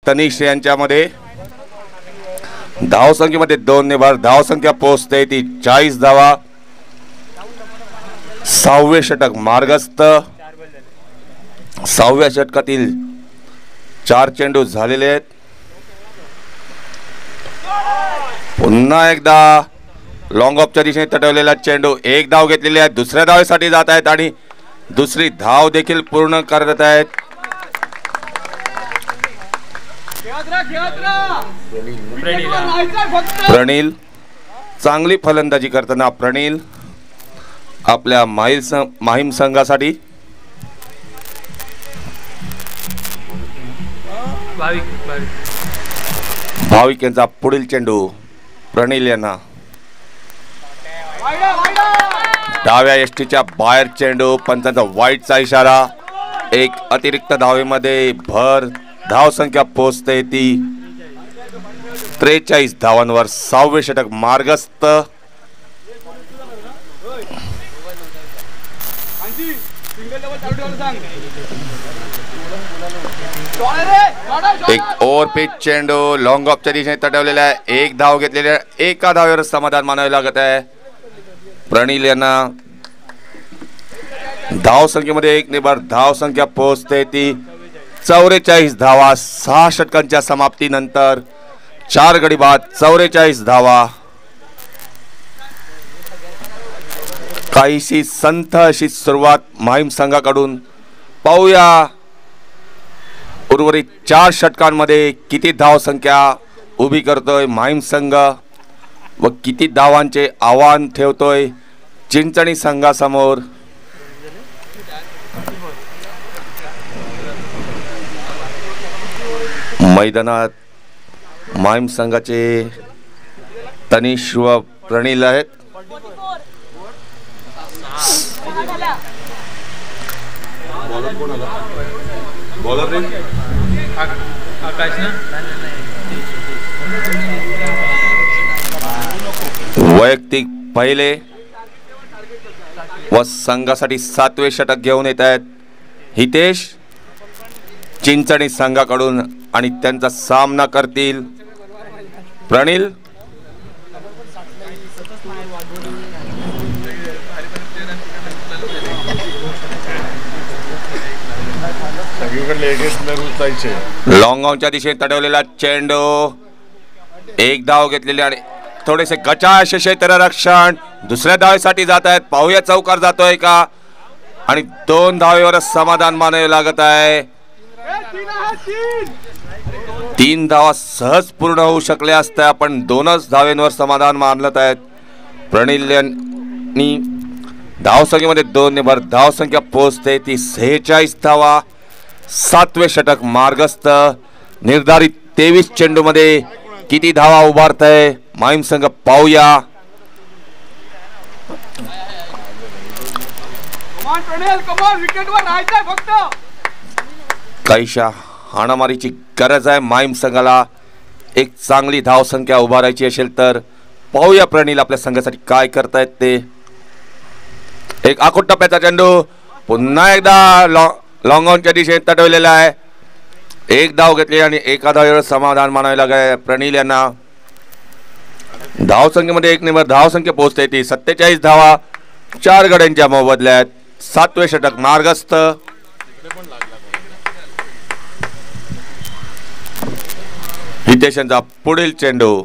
तनिष यांच्यामध्ये धावसंख्येमध्ये 2 ने भर धावसंख्या पोहोचते ती 40 धावा. 6वे षटक मार्गस्थ. 6व्या षटकातील 4 चेंडू झालेले आहेत. पुन्हा एकदा लॉंग ऑफच्या दिशेने तटवलेला चेंडू. एक धाव घेतलेली आहे. दुसऱ्या धावेसाठी जात आहेत आणि दुसरी धाव देखील पूर्ण करत आहेत. प्रणील चांगली फलंदाजी करताना प्रणील आपल्या माहीम संघासाठी. भाविक यांचा पुढील चेंडू प्रणील यांना डाव्या यष्टीच्या बाहेर चेंडू. पंचांचा वाईटचा इशारा. एक अतिरिक्त धावेमध्ये भर धावसंख्या पोहोचते ती 43 धावांवर. 6वे षटक मार्गस्थ. एक ओव्हर पिच चेंडू लॉंग ऑफच्या दिशेने तटवलेला आहे. एक धाव घेतलेल्या एका धावेवर समाधान मानावे लागत आहे प्रणील यांना. धावसंख्येमध्ये 1 ने भर धावसंख्या पोहोचते ती 44 धावा. 6 षटकांच्या समाप्तीनंतर 4 गडी बाद 44 धावा. काहीशी संथ अशी सुरुवात माहीम संघाकडून. पाहूया उर्वरित 4 षटकांमध्ये किती धावसंख्या उभी करतोय माहीम संघ व किती धावांचे आव्हान ठेवतोय चिंचणी संघासमोर. मैदानात माहीम संघाचे तनिष व प्रणील आहेत. वैयक्तिक पहिले व संघासाठी 7वे षटक घेऊन येत आहेत हितेश चिंचणी संघाकडून आणि त्यांचा सामना करतील प्रणील. लॉंग ऑनच्या दिशेने तडवलेला चेंडू. एक धाव घेतलेली आणि थोडेसे गचा क्षेत्ररक्षण. दुसऱ्या धावेसाठी जात आहेत. पाहूया चौकार जातोय का आणि 2 धावेवर समाधान मानावे लागत आहे. 3 धावा सहज पूर्ण होऊ शकल्या असत्या पण 2च धावेंवर समाधान मानत आहेत प्रणील यांनी. धावसंख्येमध्ये 2 ने भर धावसंख्या पोहोचते ती 46 धावा. 7वे षटक मार्गस्थ. निर्धारित 23 चेंडू मध्ये किती धावा उभारत आहे माहीम संघ पाहूया. काहीशा हाणामारीची गरज आहे माहीम संघाला. एक चांगली धावसंख्या उभारायची असेल तर पाहूया प्रणील आपल्या संघासाठी काय करतायत ते. एक आखूट टप्प्याचा चेंडू. पुन्हा एकदा लॉंग ऑनच्या दिशेने तटवलेला आहे. एक धाव घेतली आणि एका धावेवर समाधान मानावे लागेल प्रणील यांना. धावसंख्येमध्ये 1 ने भर धावसंख्या पोहोचते ती 47 धावा. 4 गड्यांच्या मोबदल्यात 7वे षटक मार्गस्थ. हितेशांचा पुढील चेंडू.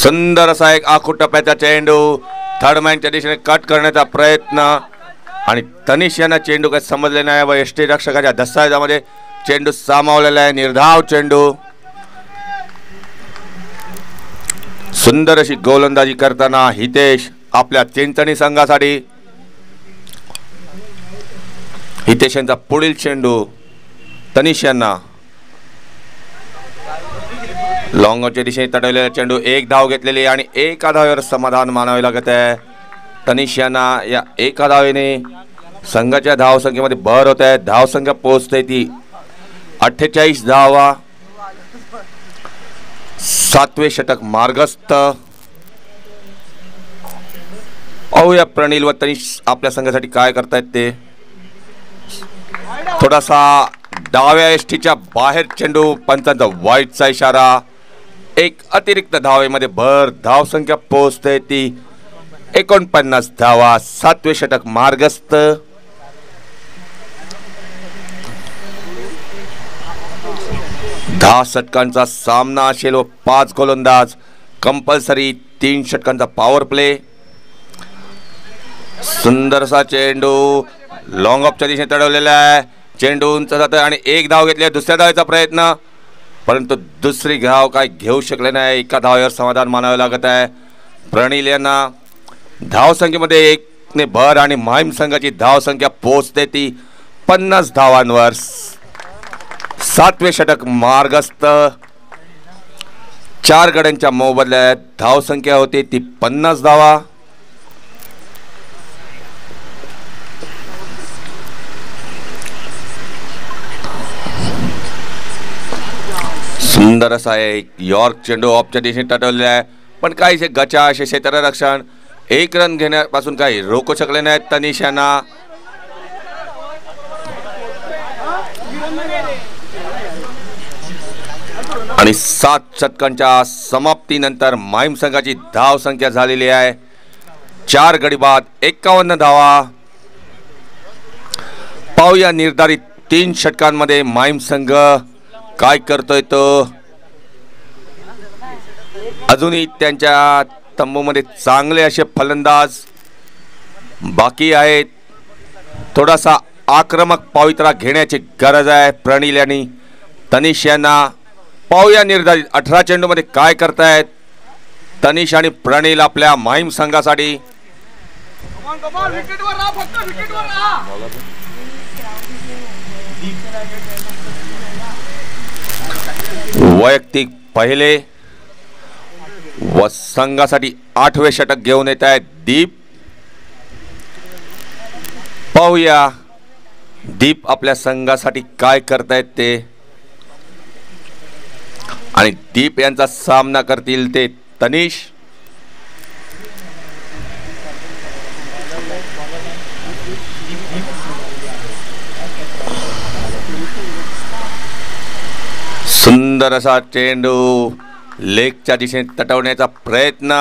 सुंदर असा एक आखूट टप्प्याचा चेंडू. थर्ड मॅनच्या दिशेने कट करण्याचा प्रयत्न आणि तनिष यांना चेंडू काही समजले नाही व यष्टी रक्षकाच्या दस्तावेजामध्ये चेंडू सामावलेला आहे. निर्धाव चेंडू. सुंदर अशी गोलंदाजी करताना हितेश आपल्या चिंचणी संघासाठी. हितेश यांचा पुढील चेंडू तनिष यांना. लॉंगच्या दिशेने तटवलेला चेंडू. एक धाव घेतलेली आणि एका धावेवर समाधान मानावे लागत आहे तनिष यांना. या एका धावेने संघाच्या धावसंख्येमध्ये भर होत आहे. धावसंख्या पोहोचते ती 48 धावा. 7वे षटक मार्गस्थ. पाहूया प्रणील व तनिष आपल्या संघासाठी काय करतायत ते. थोडासा डाव्या यष्टीच्या बाहेर चेंडू, पंचांचा वाईटचा इशारा. एक अतिरिक्त धावेमध्ये भर धावसंख्या पोहोचते ती 49 धावा. 7वे षटक मार्गस्थ. दहा षटकांचा सामना असेल व 5 गोलंदाज. कंपल्सरी 3 षटकांचा पॉवर प्ले. सुंदरसा चेंडू लॉंग ऑफच्या दिशेने चढवलेला आहे. चेंडू उंच जातोय आणि एक धाव घेतली. दुसऱ्या धावेचा प्रयत्न, परंतु दुसरी धाव काय घेऊ शकले नाही. एका धावेवर समाधान मानावे लागत आहे प्रणिल यांना. धावसंख्येमध्ये 1ने भर आणि माहीम संघाची धावसंख्या पोहोचते ती 50 धावांवर. 7वे षटक मार्गस्थ. 4 गड्यांच्या मोबदल्यात धावसंख्या होती ती 50 धावा. सुंदर असा एक यॉर्क चेंडू ऑफच्या दिशेने टटवलेला आहे, पण काहीसे गचा असे क्षेत्ररक्षण 1 रन घेण्यापासून काही रोखू शकले नाहीत तनिष यांना. आणि 7 षटकांच्या समाप्तीनंतर माहीम संघाची धाव संख्या झालेली आहे 4 गडी बाद 51 धावा. पाहूया निर्धारित 3 षटकांमध्ये माहीम संघ काय करतोय तो. अजूनही त्यांच्या तंबूमध्ये चांगले असे फलंदाज बाकी आहेत. थोडासा आक्रमक पवित्रा घेण्याची गरज आहे प्रणिल यांनी तनिष यांना. पाहूया निर्धारित 18 चेंडूमध्ये काय करतायत तनिष आणि प्रणिल आपल्या माहीम संघासाठी. वैयक्तिक पहिले व संघासाठी 8वे षटक घेऊन येत आहेत दीप. पाहूया दीप आपल्या संघासाठी काय करतायत ते. आणि दीप यांचा सामना करतील ते तनिष. सुंदर असा चेंडू लेगच्या दिशेने तटवण्याचा प्रयत्न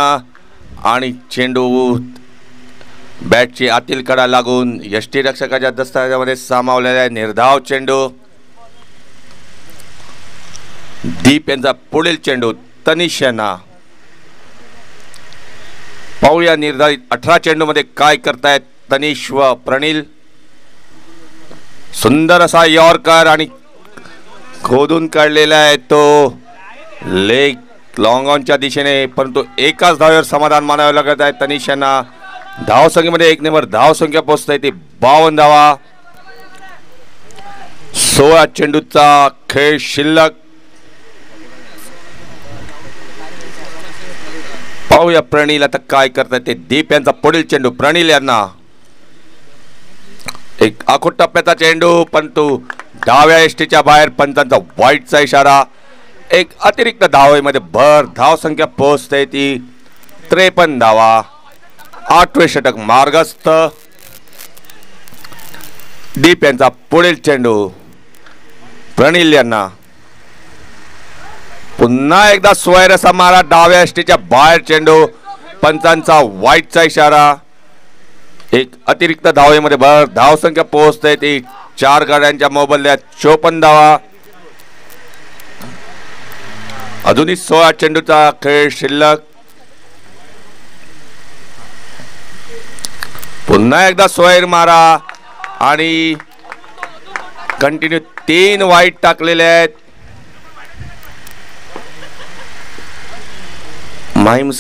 आणि चेंडू बॅटची आतील कडा लागून यष्टीरक्षकाच्या दस्तावेजामध्ये सामावलेला आहे. निर्धाव चेंडू. दीप यांचा पुढील चेंडू तनिष यांना. पाहूया निर्धारित 18 चेंडूमध्ये काय करतायत तनिष व प्रणिल. सुंदर असा यॉर्कर आणि खोदून काढलेला आहे तो लेग लॉंग ऑनच्या दिशेने, परंतु एकाच धावेवर समाधान मानावे लागत आहे तनिष यांना. धावसंख्येमध्ये 1 ने धावसंख्या पोहोचते ती 52 धावा. 16 चेंडूचा खेळ शिल्लक. पाहूया प्रणिल आता काय करतात ते. दीप यांचा पुढील चेंडू प्रणिल यांना. एक आखूट टप्प्याचा चेंडू, परंतु डाव्या यष्टीच्या बाहेर पंचांचा वाईटचा इशारा. एक अतिरिक्त धावेमध्ये भर धावसंख्या पोहोचते ती 53 धावा. 8वे षटक मार्गस्थ. दीप यांचा पुढील चेंडू प्रणिल यांना. पुन्हा एकदा स्वैरसा मारा डाव्या यष्टीच्या बाहेर चेंडू, पंचांचा वाईटचा इशारा. एक अतिरिक्त धावेमध्ये भर धावसंख्या पोहोचते ती 4 गाड्यांच्या मोबदल्यात 54 धावा. अजूनही 16 चेंडूचा खेळ शिल्लक. पुन्हा एकदा स्वैर मारा आणि कंटिन्यू 3 वाईट टाकलेले आहेत. माहीम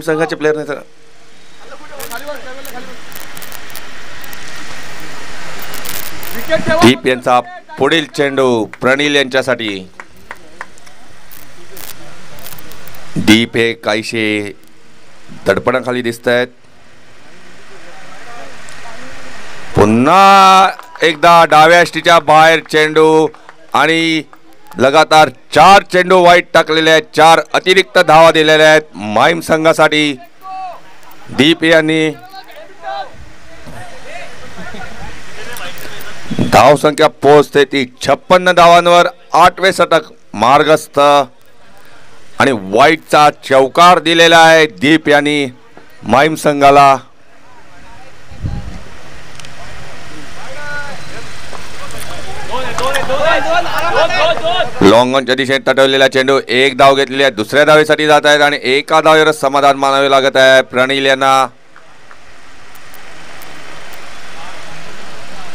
संघाचे प्लेयर नाही तर दीप यांचा पुढील चेंडू प्रणिल यांच्यासाठी. दीप हे काहीशे दडपणाखाली दिसत आहेत. पुन्हा एकदा डाव्या यष्टीच्या बाहेर चेंडू आणि लगातार 4 चेंडू वाईट टाकलेले आहेत. 4 अतिरिक्त धावा दिलेल्या आहेत माहीम संघासाठी. दीप यांनी धावसंख्या पोहोचते ती 56 धावांवर. 8वे षटक मार्गस्थ आणि वाईटचा चौकार दिलेला आहे दीप यांनी माहीम संघाला. लॉंगॉनच्या दिशेने तटवलेला चेंडू. एक धाव घेतलेली आहे. दुसऱ्या धावेसाठी जात आहेत आणि एका धावेवर समाधान मानावे लागत आहे प्रणील यांना.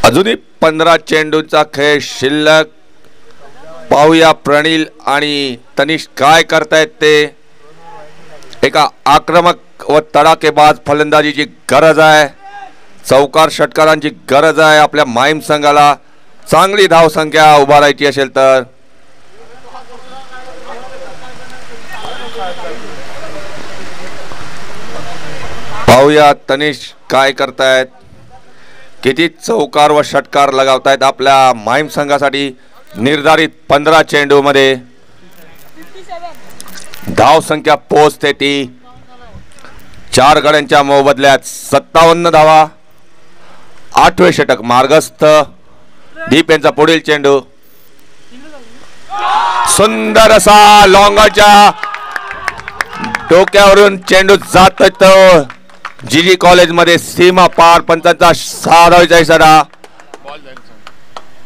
अजूनही 15 चेंडूचा खेळ शिल्लक. पाहूया प्रणील आणि तनिष काय करतायत ते. एका आक्रमक व तडाखेबाज फलंदाजीची गरज आहे. चौकार षटकारांची गरज आहे आपल्या माहीम संघाला. चांगली धावसंख्या उभारायची असेल तर. पाहूया तनिष काय करतायत. किती चौकार व षटकार लगावतायत आपल्या माहीम संघासाठी. निर्धारित 15 चेंडू मध्ये धाव संख्या पोहोचते ती 4 गड्यांच्या मोबदल्यात 57 धावा. 8वे षटक मार्गस्थ. दीप यांचा पुढील चेंडू. सुंदर असा लॉंगाच्या डोक्यावरून चेंडू जात तो जीजी कॉलेज मध्ये सीमा पार. पंचांचा 6 धावेचा इशारा.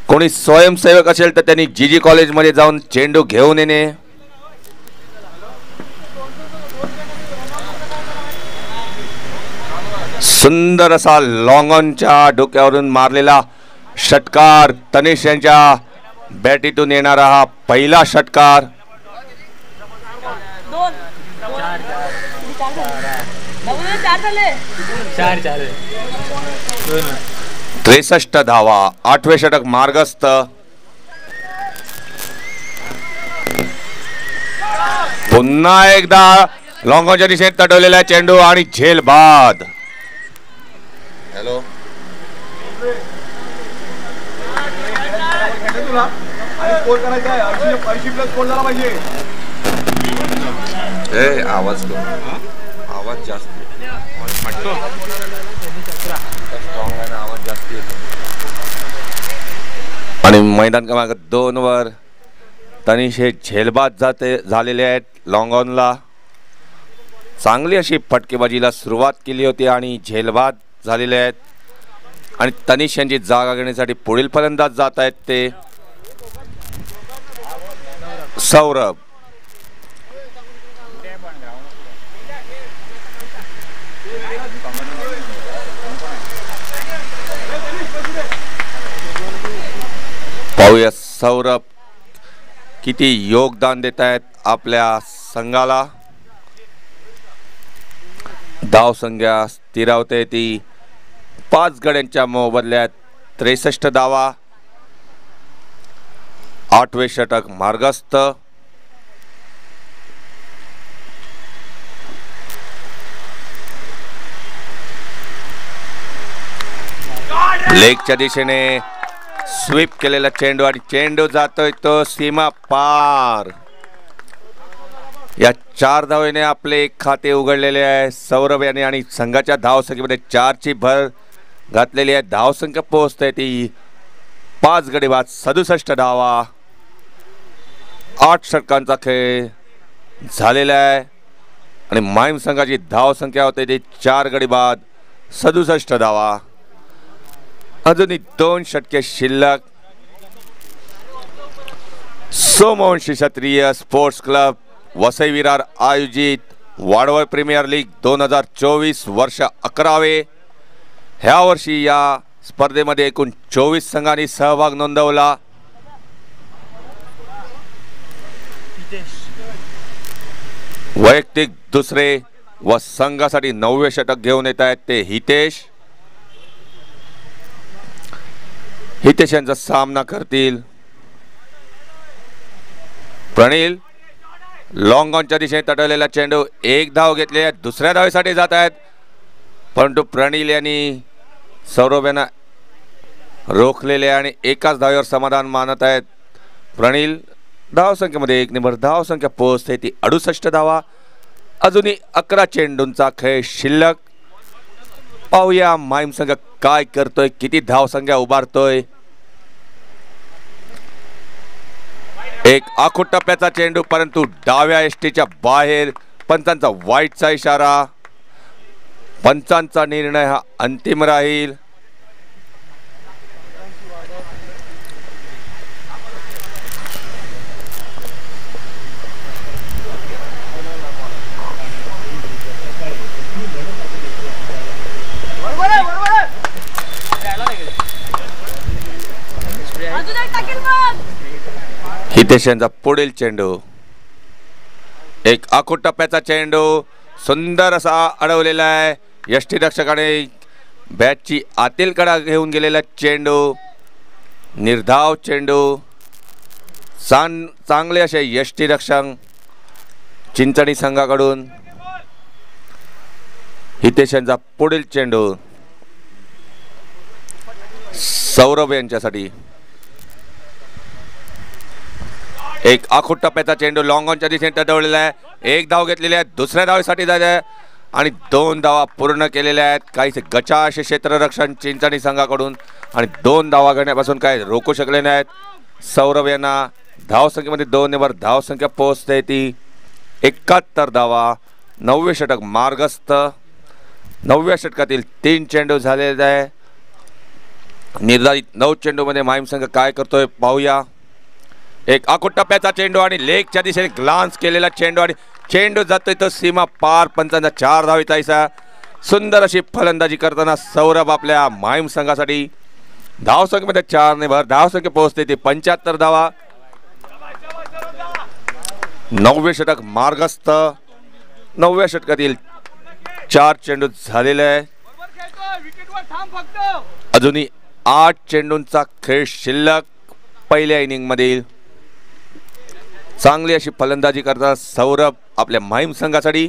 कोणी स्वयंसेवक असेल तर त्यांनी जीजी कॉलेज मध्ये जाऊन चेंडू घेऊन येणे. सुंदर असा लॉंगॉनच्या डोक्यावरून मारलेला षटकार. तनिष यांच्या बॅटीतून येणारा हा पहिला षटकार. 63 धावा. 8वे षटक मार्गस्थ. पुन्हा एकदा लॉंगॉनच्या दिशेने तटवलेला चेंडू आणि झेल बाद. हॅलो आवाज आवाज जास्त आवाज जास्त आणि मैदान क्रमांक 2 वर तनिष हे झेलबाद झालेले आहेत. लॉंगॉनला चांगली अशी फटकेबाजीला सुरुवात केली होती आणि झेलबाद झालेले आहेत. आणि तनिष यांची जागा घेण्यासाठी पुढील फलंदाज जात आहेत ते सौरभ. पाहूया सौरभ किती योगदान देत आहेत आपल्या संघाला. धावसंख्या स्थिरावते ती 5 गड्यांच्या मोबदल्यात 63 धावा. 8वे षटक मार्गस्थ. लेगच्या दिशेने स्वीप केलेला चेंडू आणि चेंडू जातोय तो सीमा पार. या 4 धावेने आपले खाते उघडलेले आहे सौरभ यांनी आणि संघाच्या धावसंख्येमध्ये 4 ची भर घातलेली आहे. धावसंख्या पोहोचते ती 5 गडी बाद 67 धावा. 8 षटकांचा खेळ झालेला आहे आणि माहीम संघाची धावसंख्या होते ती 4 गडी बाद 67 धावा. अजूनही 2 षटके शिल्लक. सोमवंशी क्षत्रिय स्पोर्ट्स क्लब वसई विरार आयोजित वाडवळ प्रीमियर लीग 2024 वर्ष 11वे. ह्या वर्षी या स्पर्धेमध्ये एकूण 24 संघांनी सहभाग नोंदवला. वैयक्तिक दुसरे व संघासाठी 9वे षटक घेऊन येत आहेत ते हितेश. हितेश यांचा सामना करतील प्रणील. लॉंगॉनच्या दिशेने तटवलेला चेंडू. 1 धाव घेतली आहे. दुसऱ्या धावेसाठी जात आहेत परंतु प्रणील यांनी सौरभ यांना रोखलेले आणि एकाच धावेवर समाधान मानत आहेत. प्रणील धावसंख्येमध्ये 1 नंबर. धावसंख्या पोहोचते ती 68 धावा. अजूनही 11 चेंडूंचा खेळ शिल्लक. पाहूया माहीम संघ काय करतोय, किती धावसंख्या उभारतोय. एक आखूड टप्प्याचा चेंडू, परंतु डाव्या एसटीच्या बाहेर. पंचांचा वाईटचा इशारा. पंचांचा निर्णय हा अंतिम राहील. हितेश यांचा पुढील चेंडू. एक आखूड टप्प्याचा चेंडू सुंदर असा अडवलेला आहे. यष्टीरक्षकाने बॅटची आतील कडा घेऊन गेलेला चेंडू. निर्धाव चेंडू. चांगले असे यष्टीरक्षक चिंचणी संघाकडून. हितेश यांचा पुढील चेंडू सौरभ यांच्यासाठी. एक आखूड टप्प्याचा चेंडू लॉंग ऑनच्या दिशेने टटवलेला आहे. एक धाव घेतलेली आहे. दुसऱ्या धावेसाठी जायचं आहे आणि 2 धावा पूर्ण केलेल्या आहेत. काहीसे गचा असे क्षेत्ररक्षण चिंचणी संघाकडून आणि 2 धावा घेण्यापासून काय रोखू शकले नाहीत. सौरभ यांना धावसंख्येमध्ये 2 वर धावसंख्या पोहोचते ती 71 धावा. 9वे षटक मार्गस्थ. 9व्या षटकातील 3 चेंडू झालेले आहे. निर्धारित 9 चेंडूमध्ये माहीम संघ काय करतोय पाहूया. एक आखूड टप्प्याचा चेंडू आणि लेगच्या दिशेने ग्लान्स केलेला चेंडू आणि चेंडू जातोय तो सीमा पार. पंचांचा 4 धावेचा इशारा. सुंदर अशी फलंदाजी करताना सौरभ आपल्या माहीम संघासाठी धावसंख्येमध्ये 4 ने भर धावसंख्या पोहोचते ती 75 धावा. 9वे षटक मार्गस्थ. 9व्या षटकातील 4 चेंडू झालेले आहे. अजूनही 8 चेंडूंचा खेळ शिल्लक पहिल्या इनिंग मधील. चांगली अशी फलंदाजी करताना सौरभ आपल्या माहीम संघासाठी.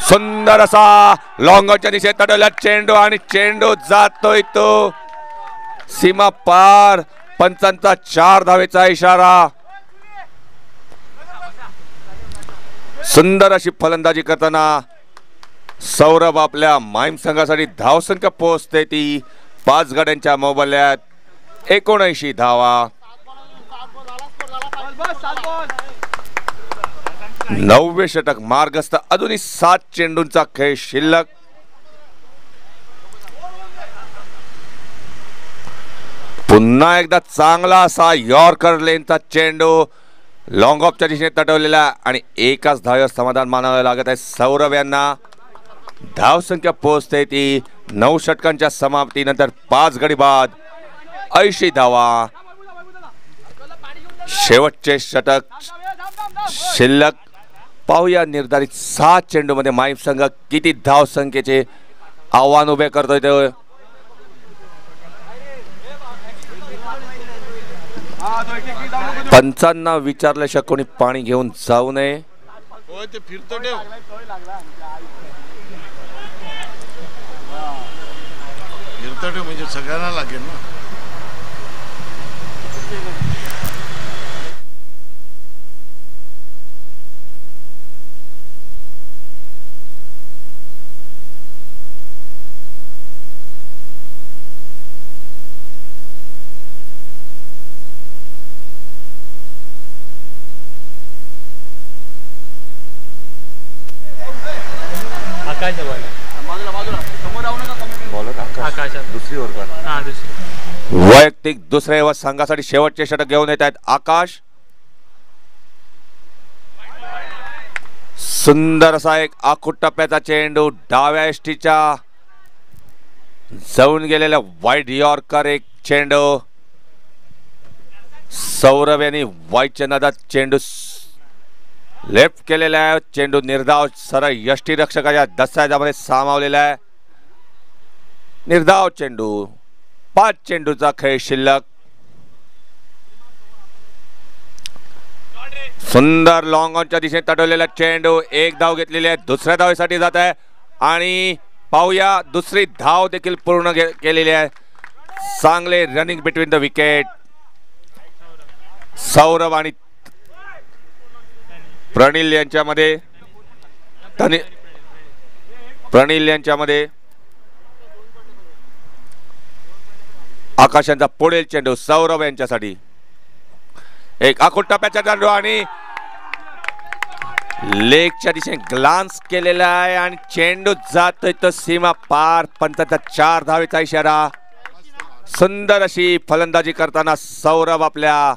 सुंदर असा लॉंगच्या दिशेत तडवला चेंडू आणि चेंडू जातोय तो सीमा पार. पंचांचा 4 धावेचा इशारा. सुंदर अशी फलंदाजी करताना सौरभ आपल्या माहीम संघासाठी धावसंख्या पोहोचते ती 5 गड्यांच्या मोबदल्यात 79 धावा. 9वे षटक मार्गस्थ. अजूनही 7 चेंडूंचा खेळ शिल्लक. पुन्हा एकदा चांगला असा यॉर्कर लेनचा चेंडू लॉंग ऑफच्या दिशेने तटवलेला आणि एकाच धावेवर समाधान मानावे लागत आहे सौरभ यांना. धावसंख्या पोहोचते ती 9 षटकांच्या समाप्तीनंतर 5 गडी बाद 80 धावा. शेवटचे षटक शिल्लक. पाहूया निर्धारित 7 चेंडूमध्ये माहीम संघ किती धावसंख्येचे आव्हान उभे करतोय ते. पंचांना विचारल्याशिवाय कोणी पाणी घेऊन जाऊ नये. म्हणजे सगळ्यांना लागेल ना. वैयक्तिक दुसऱ्या व संघासाठी शेवटचे षटक घेऊन येत आहेत आकाश. सुंदर असा एक आखूड टप्प्याचा चेंडू डाव्या एसटीच्या जाऊन गेलेला वाईट यॉर्कर एक चेंडू. सौरभ यांनी वाईटच्या नादात चेंडू लेफ्ट केलेला आहे. चेंडू निर्धाव सरळ यष्टीरक्षकाच्या दस्तावेजामध्ये सामावलेला आहे. निर्धाव चेंडू. 5 चेंडूचा खेळ शिल्लक. सुंदर लॉंग ऑनच्या दिशेने तटवलेला चेंडू. एक धाव घेतलेली आहे. दुसऱ्या धावेसाठी जात आहे आणि पाहूया दुसरी धाव देखील पूर्ण केलेली आहे. चांगले running between the wicket. Saurabh आणि प्रणिल यांच्यामध्ये आकाशांचा पुढील चेंडू सौरभ यांच्यासाठी. एक आखूड टप्प्याचा चेंडू आणि लेगच्या दिशेने ग्लान्स केलेला आहे आणि चेंडू जातोय तो सीमा पार. पंचांचा 4 धावेचा इशारा. सुंदर अशी फलंदाजी करताना सौरभ आपल्या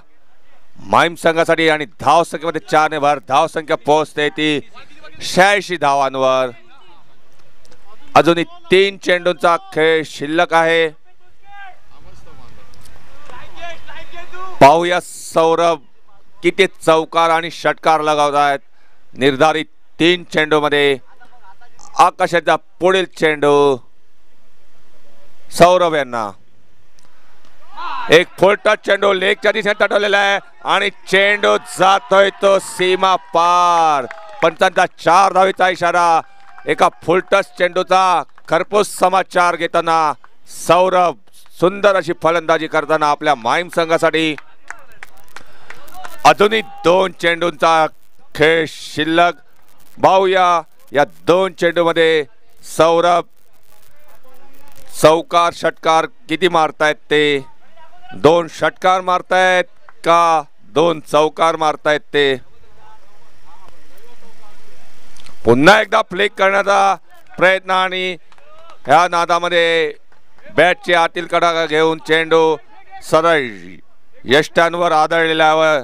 माहीम संघासाठी आणि धाव संख्येमध्ये 4 ने भर धाव संख्या पोहोचते ती 86 धावांवर. अजूनही 3 चेंडूंचा खेळ शिल्लक आहे. पाहूया सौरभ किती चौकार आणि षटकार लगावत आहेत. निर्धारित 3 चेंडू मध्ये आकाशाचा पुढील चेंडू सौरभ यांना. एक फुल टच चेंडू लेगच्या दिशेने तटवलेला आहे आणि चेंडू जातोय तो सीमा पार. पंचांचा 4 धावेचा इशारा. एका फुल टच चेंडूचा खरपूस समाचार घेताना सौरभ सुंदर अशी फलंदाजी करताना आपल्या माहीम संघासाठी. अजूनही 2 चेंडूंचा खेळ शिल्लक. पाहूया या 2 चेंडू मध्ये सौरभ चौकार षटकार किती मारतायत ते. 2 षटकार मारतायत का 2 चौकार मारतायत ते. पुन्हा एकदा फ्लिक करण्याचा प्रयत्न आणि ह्या नादामध्ये बॅटची आतील कडा घेऊन चेंडू सरळ यष्ट्यांवर आदळलेल्यावर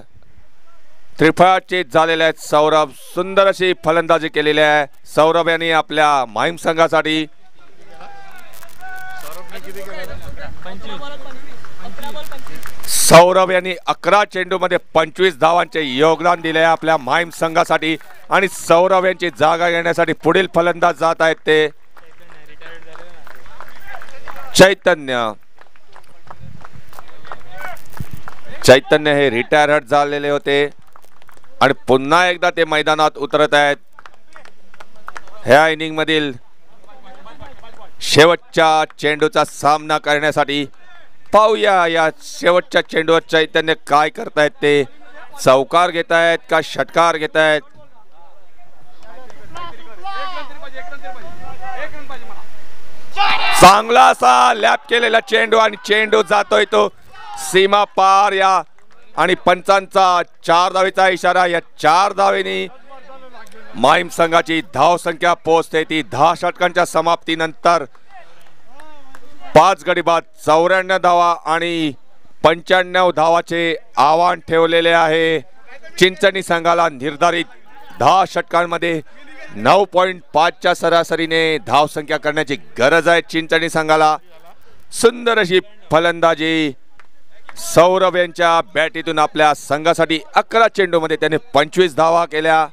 त्रिफळाचीत झालेले आहेत. सौरभ सुंदर अशी फलंदाजी केलेली आहे. सौरभ यांनी आपल्या माहीम संघासाठी सौरभ यांनी 11 चेंडू मध्ये 25 धावांचे योगदान दिले आहे आपल्या माहीम संघासाठी. आणि सौरभ यांची जागा घेण्यासाठी पुढील फलंदाज जात आहेत ते चैतन्य. चैतन्य हे रिटायर झालेले होते आणि पुन्हा एकदा ते मैदानात उतरत आहेत. ह्या इनिंग मधील शेवटच्या चेंडूचा सामना करण्यासाठी. पाहूया या शेवटच्या चेंडूवर चैतन्य काय करतायत ते. चौकार घेतायत का षटकार घेतायत. चांगला असा लॅप केलेला चेंडू आणि चेंडू जातोय तो सीमा पार. या आणि पंचांचा 4 धावेचा इशारा. या 4 धावेनी माहीम संघाची धाव संख्या पोहोचते ती 10 षटकांच्या समाप्तीनंतर 5 गडी बाद 94 धावा आणि 95 धावाचे आव्हान ठेवलेले आहे. चिंचणी संघाला निर्धारित 10 षटकांमध्ये 9.5च्या सरासरीने धाव संख्या करण्याची गरज आहे चिंचणी संघाला. सुंदर अशी फलंदाजी सौरभ यांच्या बॅटीतून आपल्या संघासाठी. 11 चेंडू मध्ये त्याने 25 धावा केल्या.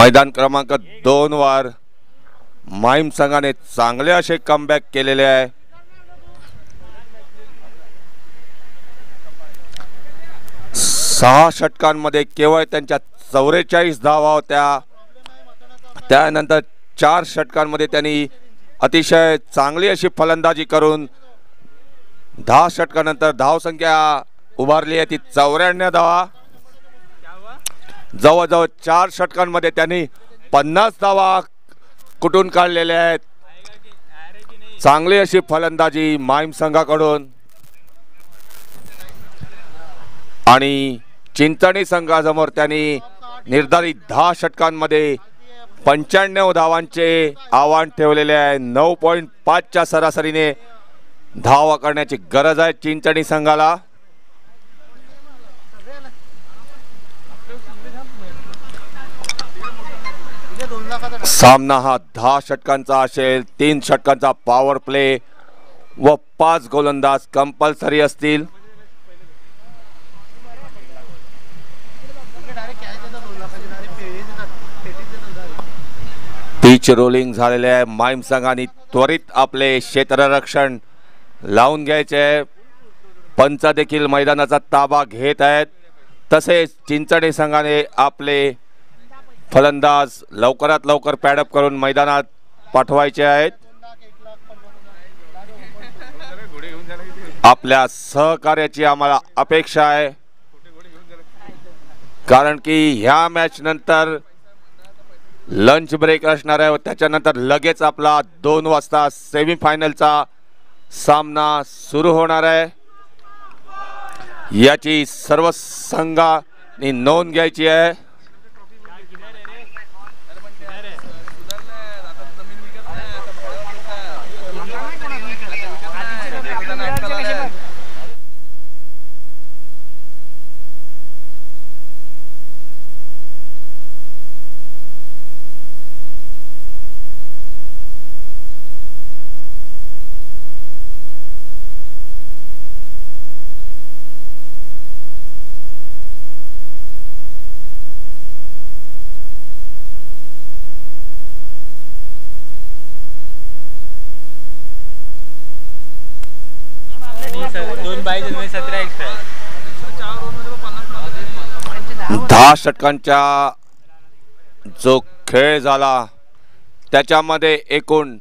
मैदान क्रमांक 2 वर माहीम संघाने चांगले असे कमबॅक केलेले आहे. सहा षटकांमध्ये केवळ त्यांच्या 44 धावा होत्या. त्यानंतर 4 षटकांमध्ये त्यांनी अतिशय चांगली अशी फलंदाजी करून 10 षटकानंतर धावसंख्या उभारली आहे ती 94 धावा. जवळजवळ 4 षटकांमध्ये त्यांनी 50 धावा कुठून काढलेल्या आहेत. चांगली अशी फलंदाजी माहीम संघाकडून. आणि चिंचणी संघासमोर त्यांनी निर्धारित 10 षटकांमध्ये 95 धावांचे आव्हान ठेवलेले आहे. 9.5च्या सरासरीने धावा करण्याची गरज आहे चिंचणी संघाला. सामना हा 10 षटकांचा असेल. 3 षटकांचा पॉवर प्ले व 5 गोलंदाज कंपल्सरी असतील. पिच रोलिंग झालेले आहे. माहीम संघाने त्वरित आपले क्षेत्ररक्षण लावून घ्यायचे. पंच देखील मैदानाचा ताबा घेत आहेत. तसेच चिंचणी संघाने आपले फलंदाज लवकरात लवकर पॅडअप करून मैदानात पाठवायचे आहेत. आपल्या सहकार्याची आम्हाला अपेक्षा आहे, कारण की ह्या मॅच नंतर लंच ब्रेक असणार आहे. त्याच्यानंतर लगेच आपला 2 वाजता सेमीफायनलचा सामना सुरू होणार आहे. याची सर्व संघांनी नोंद घ्यायची आहे. दहा षटकांचा जो खेळ झाला त्याच्यामध्ये एकूण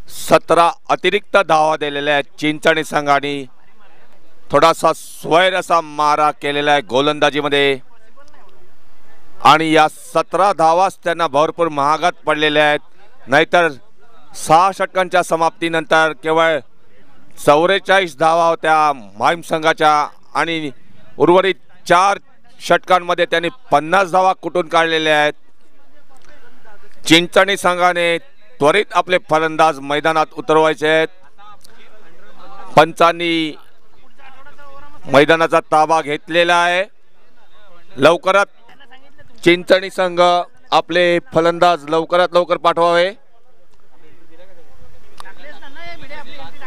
17 अतिरिक्त धावा दिलेल्या आहेत. चिंचणी संघाने थोडासा स्वैर असा मारा केलेला आहे गोलंदाजीमध्ये आणि या 17 धावाच त्यांना भरपूर महागात पडलेल्या आहेत. नाहीतर 6 षटकांच्या समाप्तीनंतर केवळ 44 धावा होत्या माहीम संघाच्या आणि उर्वरित 4 षटकांमध्ये त्यांनी 50 धावा कुठून काढलेल्या आहेत. चिंचणी संघाने त्वरित आपले फलंदाज मैदानात उतरवायचे आहेत. पंचांनी मैदानाचा ताबा घेतलेला आहे. लवकरात चिंचणी संघ आपले फलंदाज लवकरात लवकर पाठवावे.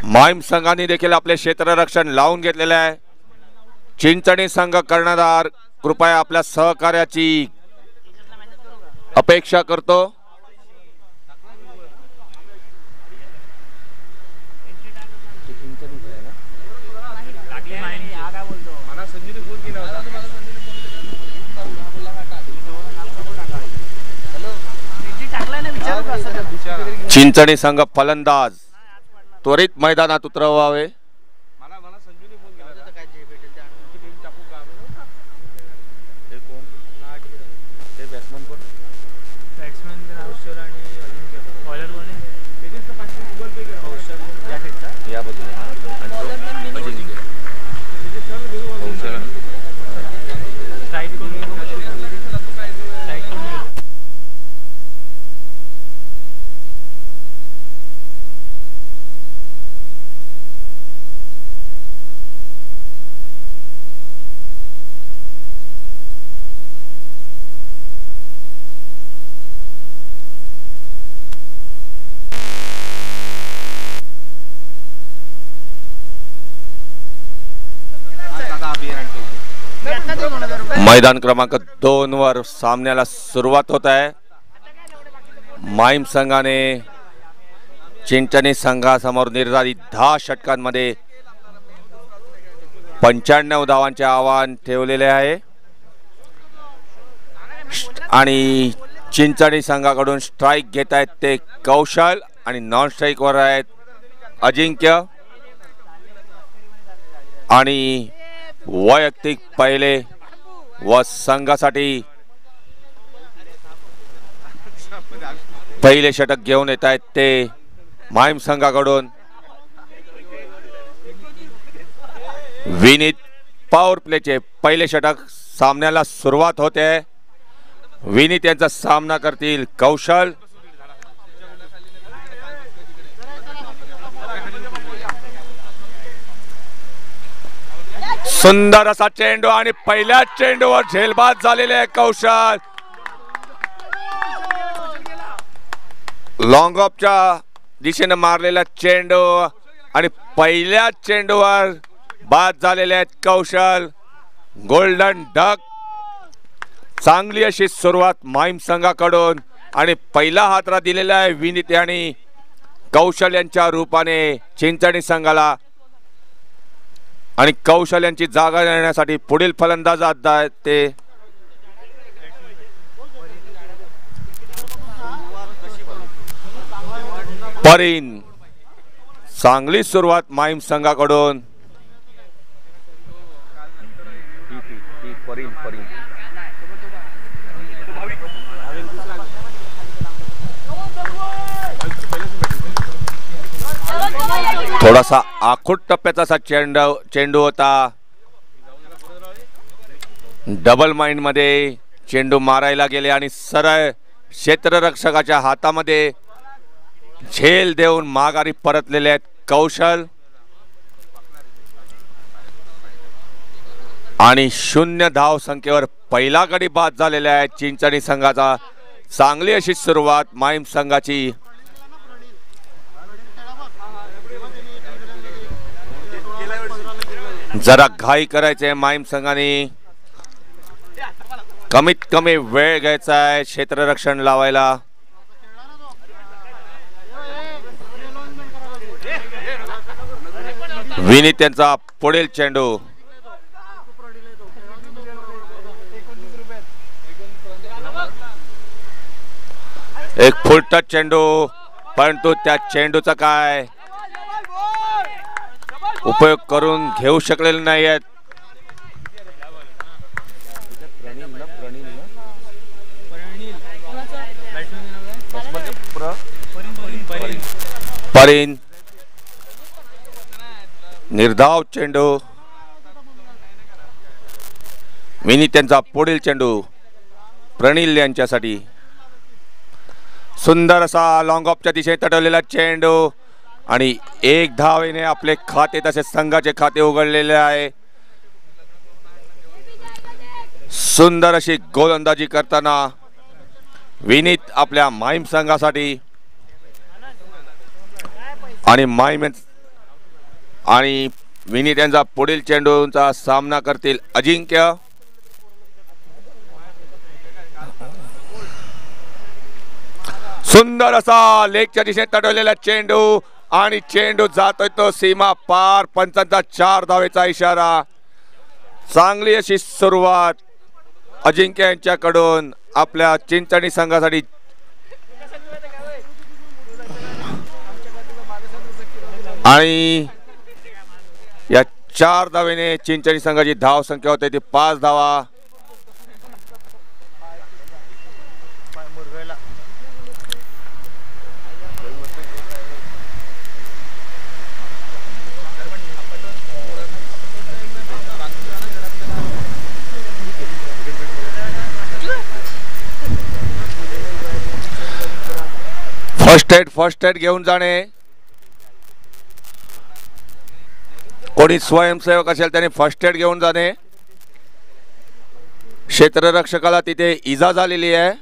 माहीम संघाने देखील आपले क्षेत्ररक्षण लावून घेतलेले आहे. चिंचणी संघ कर्णधार कृपया आपल्या सहकार्याची अपेक्षा करतो. चिंचणी संघ फलंदाज त्वरित मैदानात उतरवावे. मैदान क्रमांक 2 वर सामन्याला सुरुवात होत आहे. माहीम संघाने चिंचणी संघासमोर निर्धारित 10 षटकांमध्ये 95 धावांचे आव्हान ठेवलेले आहे आणि चिंचणी संघाकडून स्ट्राइक घेत आहेत ते कौशल आणि नॉन स्ट्राइक वर आहेत अजिंक्य आणि वैयक्तिक पहिले व संघासाठी पहिले षटक घेऊन येत आहेत ते माहीम संघाकडून विनीत पॉवर प्लेचे पहिले षटक सामन्याला सुरुवात होते विनीत यांचा सामना करतील कौशल सुंदर असा चेंडू आणि पहिल्याच चेंडूवर झेलबाद झालेले आहे कौशल लॉंग ऑफच्या दिशेने मारलेला चेंडू आणि पहिल्याच चेंडूवर बाद झालेले आहेत कौशल गोल्डन डक चांगली अशी सुरुवात माहीम संघाकडून आणि पहिला हातरा दिलेला आहे विनीत आणि कौशल यांच्या रूपाने चिंचणी संघाला आणि कौशल यांची जागा देण्यासाठी पुढील फलंदाज आहेत ते परीन चांगली सुरुवात माहीम संघाकडून थोडासा आखूट टप्प्याचा असा चेंडू होता डबल माइंड मध्ये चेंडू मारायला गेले आणि सरळ क्षेत्ररक्षकाच्या हातामध्ये झेल देऊन माघारी परतलेले आहेत कौशल आणि 0 धाव संख्येवर पहिला गडी बाद झालेला आहे चिंचणी संघाचा चांगली अशी सुरुवात माहीम संघाची जरा घाई करायचे माहीम संघाने कमीत कमी वेळ घ्यायचा आहे क्षेत्ररक्षण लावायला विनीत यांचा पुढील चेंडू एक फुल टच चेंडू परंतु त्या चेंडूचा काय उपयोग करून घेऊ शकलेले नाही आहेत परीन निर्धाव चेंडू विनीत त्यांचा पुढील चेंडू प्रणील यांच्यासाठी सुंदर असा लॉंग ऑफच्या दिशेने तटवलेला चेंडू आणि 1 धावेने आपले खाते तसेच संघाचे खाते उघडलेले आहे सुंदर अशी गोलंदाजी करताना विनीत आपल्या माहीम संघासाठी आणि विनीत यांचा पुढील चेंडूचा सामना करतील अजिंक्य सुंदर असा लेगच्या दिशेने तटवलेला चेंडू आणि चेंडू जातोय तो सीमा पार पंचांचा 4 धावेचा इशारा चांगली अशी सुरुवात अजिंक्य यांच्याकडून आपल्या चिंचणी संघासाठी आणि या 4 धावेने चिंचणी संघाची धाव संख्या होते ती 5 धावा फर्स्ट एड घेऊन जाणे कोणी स्वयंसेवक असेल त्याने फर्स्ट एड घेऊन जाणे क्षेत्ररक्षकाला तिथे इजा झालेली आहे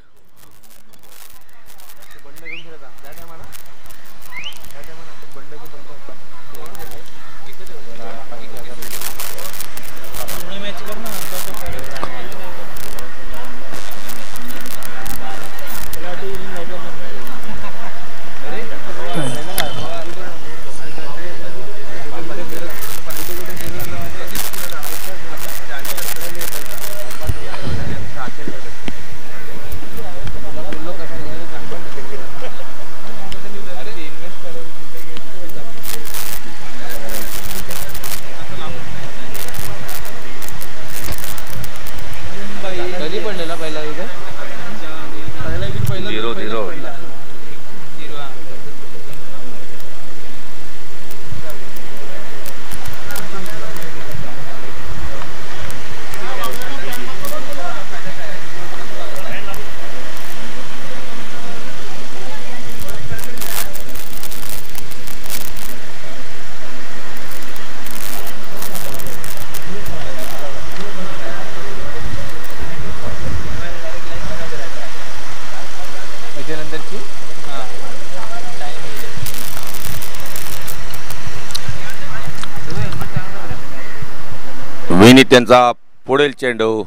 विनीत यांचा पुढील चेंडू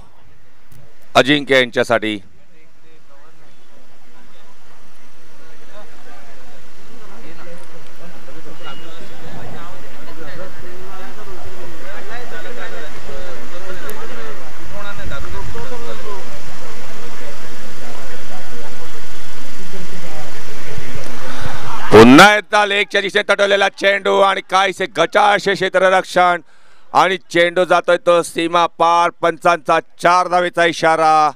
अजिंक्य यांच्यासाठी. पुन्हा एकदा लेगच्या दिशेने तटवलेला चेंडू आणि काहीसे गचाळशे क्षेत्ररक्षण आणि चेंडू जातोय तो सीमा पार. पंचांचा 4 धावेचा इशारा.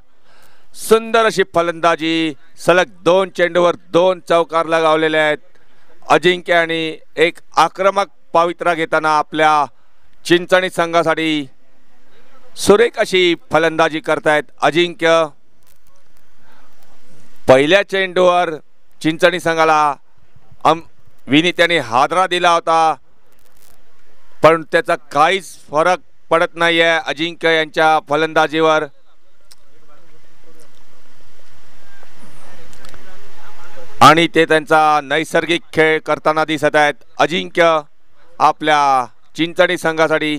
सुंदर अशी फलंदाजी. सलग 2 चेंडूवर 2 चौकार लगावलेले आहेत अजिंक्य आणि एक आक्रमक पवित्रा घेताना आपल्या चिंचणी संघासाठी सुरेख अशी फलंदाजी करतायत अजिंक्य. पहिल्या चेंडूवर चिंचणी संघाला विनीत यांनी हादरा दिला होता, पण त्याचा काहीच फरक पडत नाहीये अजिंक्य यांच्या फलंदाजीवर. आणि ते त्यांचा नैसर्गिक खेळ करताना दिसत आहेत अजिंक्य आपल्या चिंचणी संघासाठी.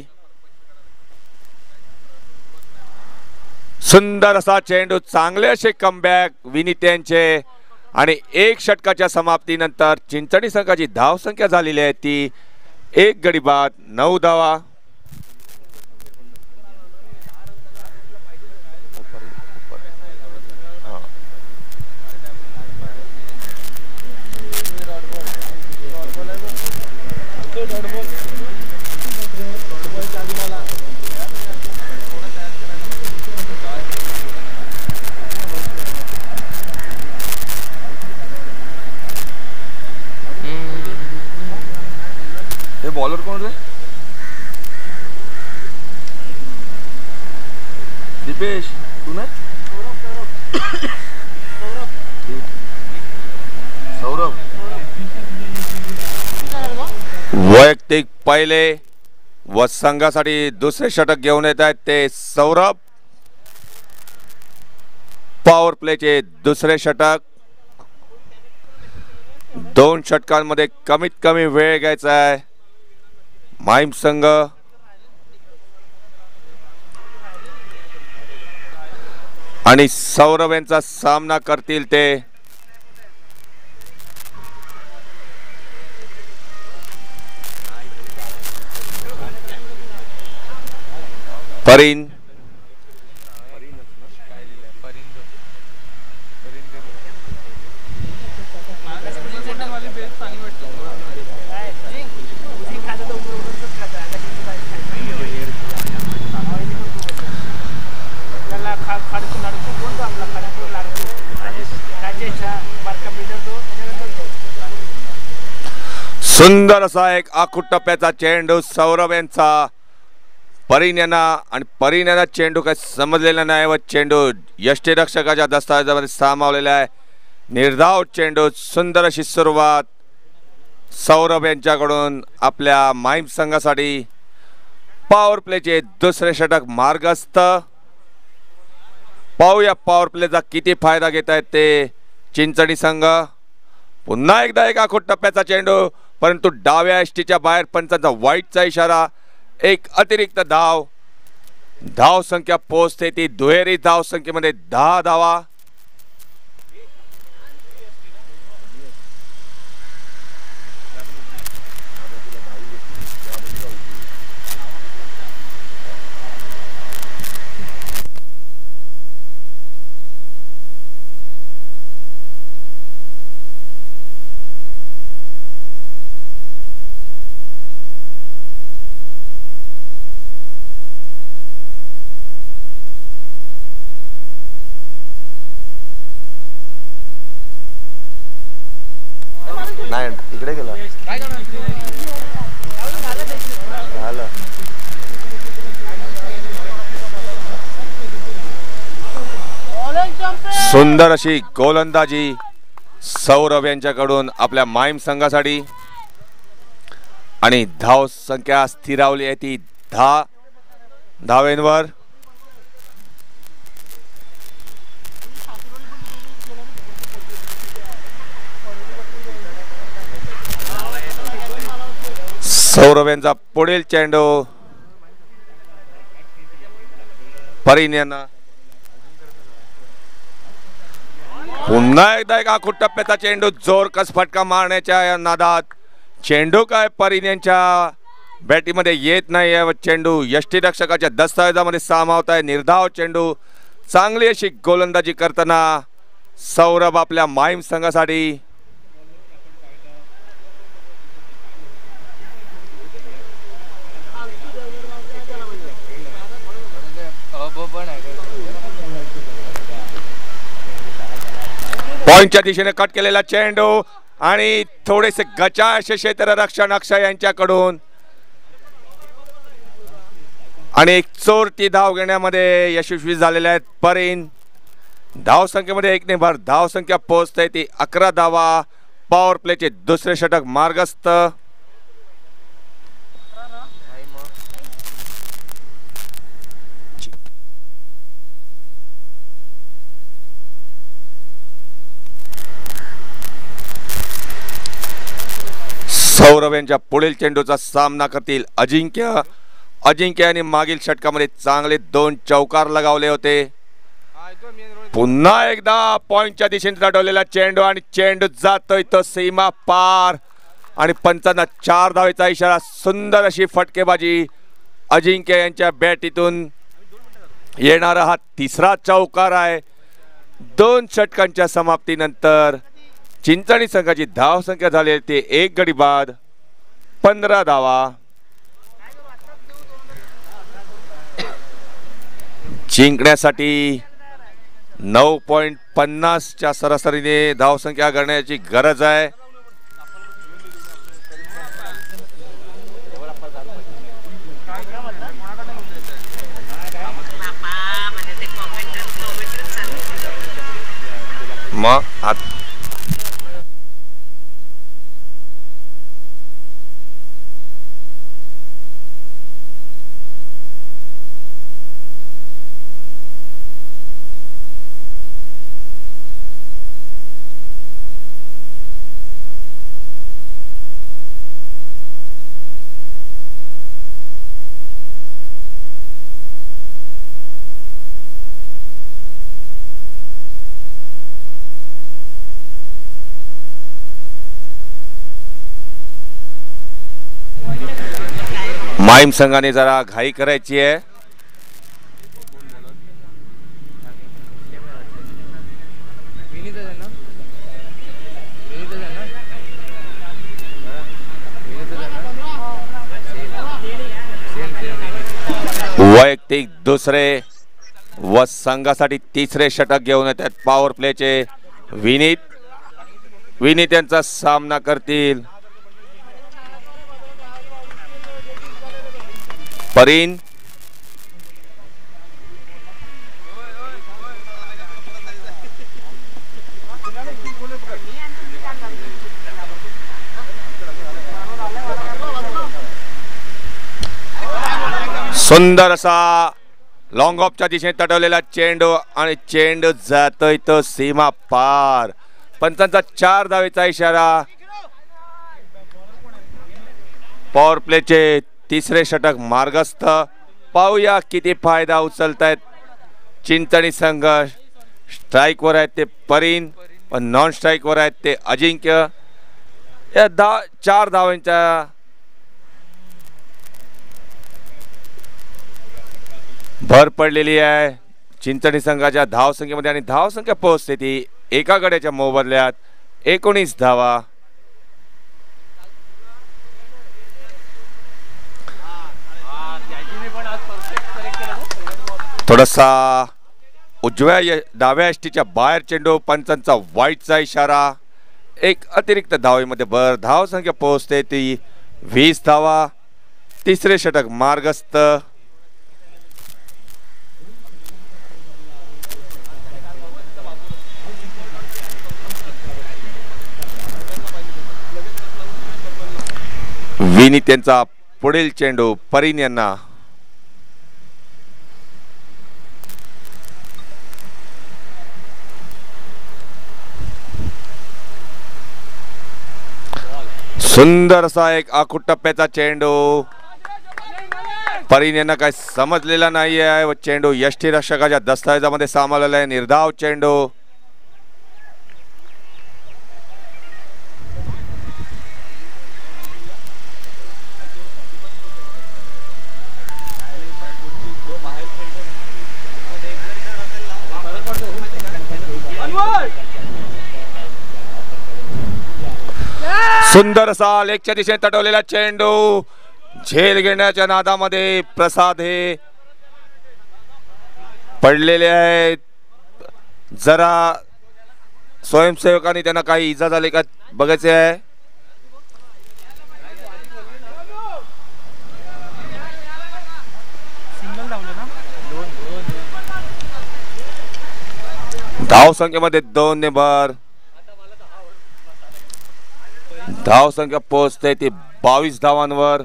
सुंदर असा चेंडू. चांगले असे कमबॅक विनीत यांचे. आणि 1 षटकाच्या समाप्तीनंतर चिंचणी संघाची धावसंख्या झालेली आहे ती 1 गडी बाद 9 धावा. बॉलर कोण रे? दीपेश तू ना? सौरभ. वैयक्तिक पहिले व संघासाठी दुसरे षटक घेऊन येत आहेत ते सौरभ. पॉवर प्लेचे दुसरे षटक. 2 षटकांमध्ये कमीत कमी वेळ घ्यायचा आहे माहीम संघ. आणि सौरभ यांचा सामना करतील ते परीन. सुंदर असा एक आखूट टप्प्याचा चेंडू सौरभ यांचा. परीन यांना आणि परीन यांना चेंडू काही समजलेला नाही व चेंडू यष्टीरक्षकाच्या दस्तावेजामध्ये सामावलेला आहे. निर्धाव चेंडू. सुंदर अशी सुरुवात सौरभ यांच्याकडून आपल्या माहीम संघासाठी. पॉवर प्लेचे दुसरे षटक मार्गस्थ. पाहूया पॉवर प्लेचा किती फायदा घेत आहेत ते चिंचणी संघ. पुन्हा एकदा एक आखूट टप्प्याचा चेंडू, परंतु डाव्या यष्टीच्या बाहेर. पंचांचा वाईटचा इशारा. एक अतिरिक्त धाव. धाव संख्या पोहोचते ती दुहेरी धाव संख्येमध्ये 10 धावा. नाही इकडे गेला. सुंदर अशी गोलंदाजी सौरभ यांच्याकडून आपल्या माहीम संघासाठी. आणि धाव संख्या स्थिरावली आहे ती 10 धावेंवर. सौरभ यांचा पुढील चेंडू परीन यांना पुन्हा एकदा एक आखूट टप्प्याचा चेंडू जोरकस फटका मारण्याच्या या नादात चेंडू काय परीन यांच्या बॅटीमध्ये येत नाही व चेंडू यष्टीरक्षकाच्या दस्तावेजामध्ये सामावत आहे. निर्धाव चेंडू चांगली अशी गोलंदाजी करताना सौरभ आपल्या माहीम संघासाठी पॉइंटच्या दिशेने कट केलेला चेंडू आणि थोडेसे गचा असे क्षेत्ररक्षण अक्षय यांच्याकडून आणि एक चोरटी धाव घेण्यामध्ये यशस्वी झालेले आहेत परीन. धाव संख्येमध्ये एक ने भर धाव संख्या पोहोचते ती 11 धावा. पॉवर प्लेचे दुसरे षटक मार्गस्थ. सौरभ यांच्या पुढील चेंडूचा सामना करतील अजिंक्य. अजिंक्य यांनी मागील षटकामध्ये चांगले 2 चौकार लगावले होते. पुन्हा एकदा पॉइंटच्या दिशेने लढवलेला चेंडू आणि चेंडू जातोय तो सीमा पार आणि पंचांना 4 धावेचा इशारा. सुंदर अशी फटकेबाजी अजिंक्य यांच्या बॅटीतून येणारा हा तिसरा चौकार आहे. 2 षटकांच्या समाप्तीनंतर चिंचणी संघाची धाव संख्या झाली ते 1 गडी बाद 15 धावा. जिंकण्यासाठी 9.50 च्या सरासरीने धावसंख्या करण्याची गरज आहे. मग माहीम संघाने जरा घाई करायची आहे. वैयक्तिक दुसरे व संघासाठी तिसरे षटक घेऊन येतात पॉवर प्लेचे विनीत यांचा सामना करतील परीन. सुंदर असा लॉंग ऑफच्या दिशेने तटवलेला चेंडू आणि चेंडू जातोय तो सीमा पार. पंचांचा 4 धावेचा इशारा. पॉवर प्लेचे तिसरे षटक मार्गस्थ. पाहूया किती फायदा उचलतायत चिंचणी संघ. स्ट्राईकवर आहेत ते परीन व नॉन स्ट्राईकवर आहेत ते अजिंक्य. या 4 धावांच्या भर पडलेली आहे चिंचणी संघाच्या धावसंख्येमध्ये आणि धावसंख्या पोहोचते ती एका गड्याच्या मोबदल्यात 19 धावा. थोडासा उजव्या डाव्या यष्टीच्या बाहेर चेंडू. पंचांचा वाईटचा इशारा. एक अतिरिक्त धावेमध्ये भर. धावसंख्या पोहोचते ती 20 धावा. तिसरे षटक मार्गस्थ. विनीत यांचा पुढील चेंडू परीन यांना. सुंदर असा एक आखूट टप्प्याचा चेंडू. परीन यांना काय समजलेला नाही आहे व चेंडू यष्टीरक्षकाच्या दस्तावेजामध्ये सामावलेला आहे. निर्धाव चेंडू. सुंदर असा लेगच्या दिशेने तटवलेला चेंडू. झेल घेण्याच्या नादामध्ये प्रसाद हे पडलेले आहेत. जरा स्वयंसेवकांनी त्यांना काही इजा झाली का बघायचे आहे. धाव संख्येमध्ये 2 ने भर. धाव संख्या पोहोचते ती 22 धावांवर.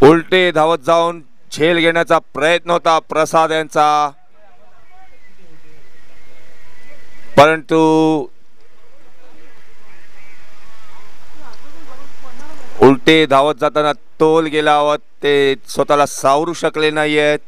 उलटे धावत जाऊन झेल घेण्याचा प्रयत्न होता प्रसाद यांचा, परंतु उलटे धावत जाताना तोल गेला व ते स्वतःला सावरू शकले नाहीयेत.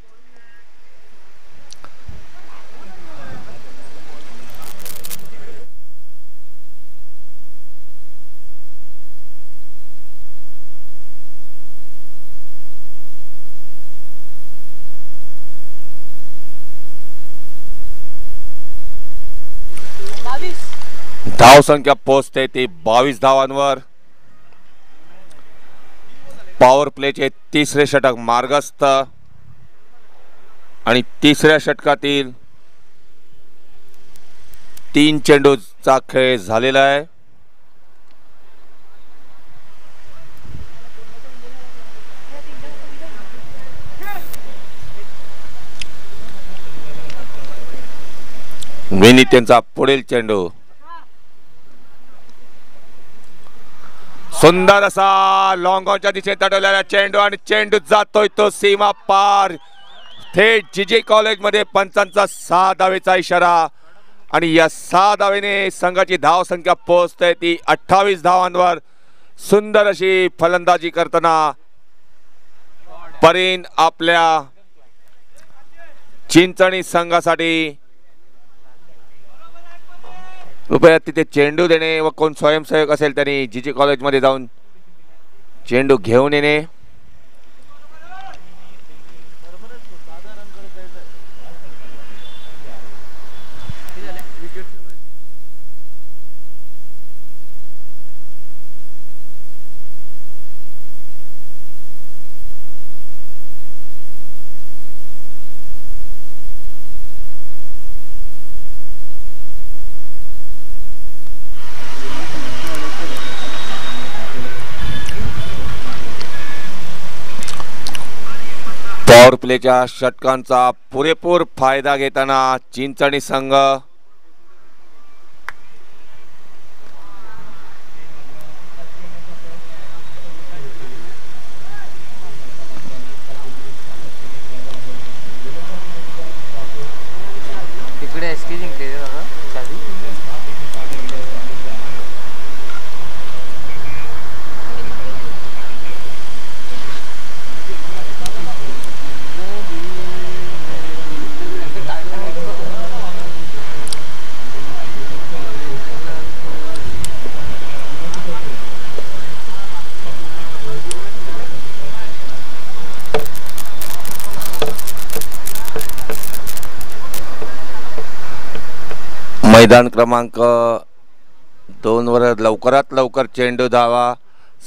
धाव संख्या पोहोचते ती 22 धावांवर. पॉवर प्लेचे तिसरे षटक मार्गस्थ आणि तिसऱ्या षटकातील 3 चेंडूचा खेळ झालेला आहे. विनीत यांचा पुढील चेंडू. सुंदर असा लॉंग ऑनच्या दिशेने तटवलेला चेंडू आणि चेंडू जातोय तो सीमा पार थेट जीजी कॉलेजमध्ये. पंचांचा 6 धावेचा इशारा आणि या 6 धावेने संघाची धाव संख्या पोहोचते ती 28 धावांवर. सुंदर अशी फलंदाजी करताना परीन आपल्या चिंचणी संघासाठी कृपया तिथे चेंडू देणे व कोण स्वयंसेवक असेल त्यांनी जीजी कॉलेजमध्ये जाऊन चेंडू घेऊन येणे. पॉवर प्लेच्या षटकांचा पुरेपूर फायदा घेताना चिंचणी संघ तिकडे एसके जिंकले दादा चावी. मैदान क्रमांक 2 वर लवकरात लवकर चेंडू धावा.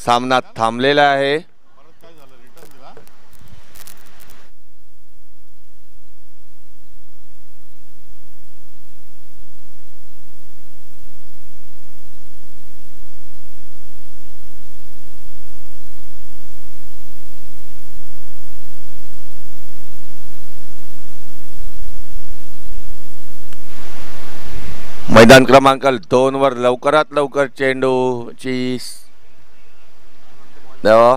सामना थांबलेला आहे. मैदान क्रमांक 2 वर लवकरात लवकर चेंडूची द्यावा.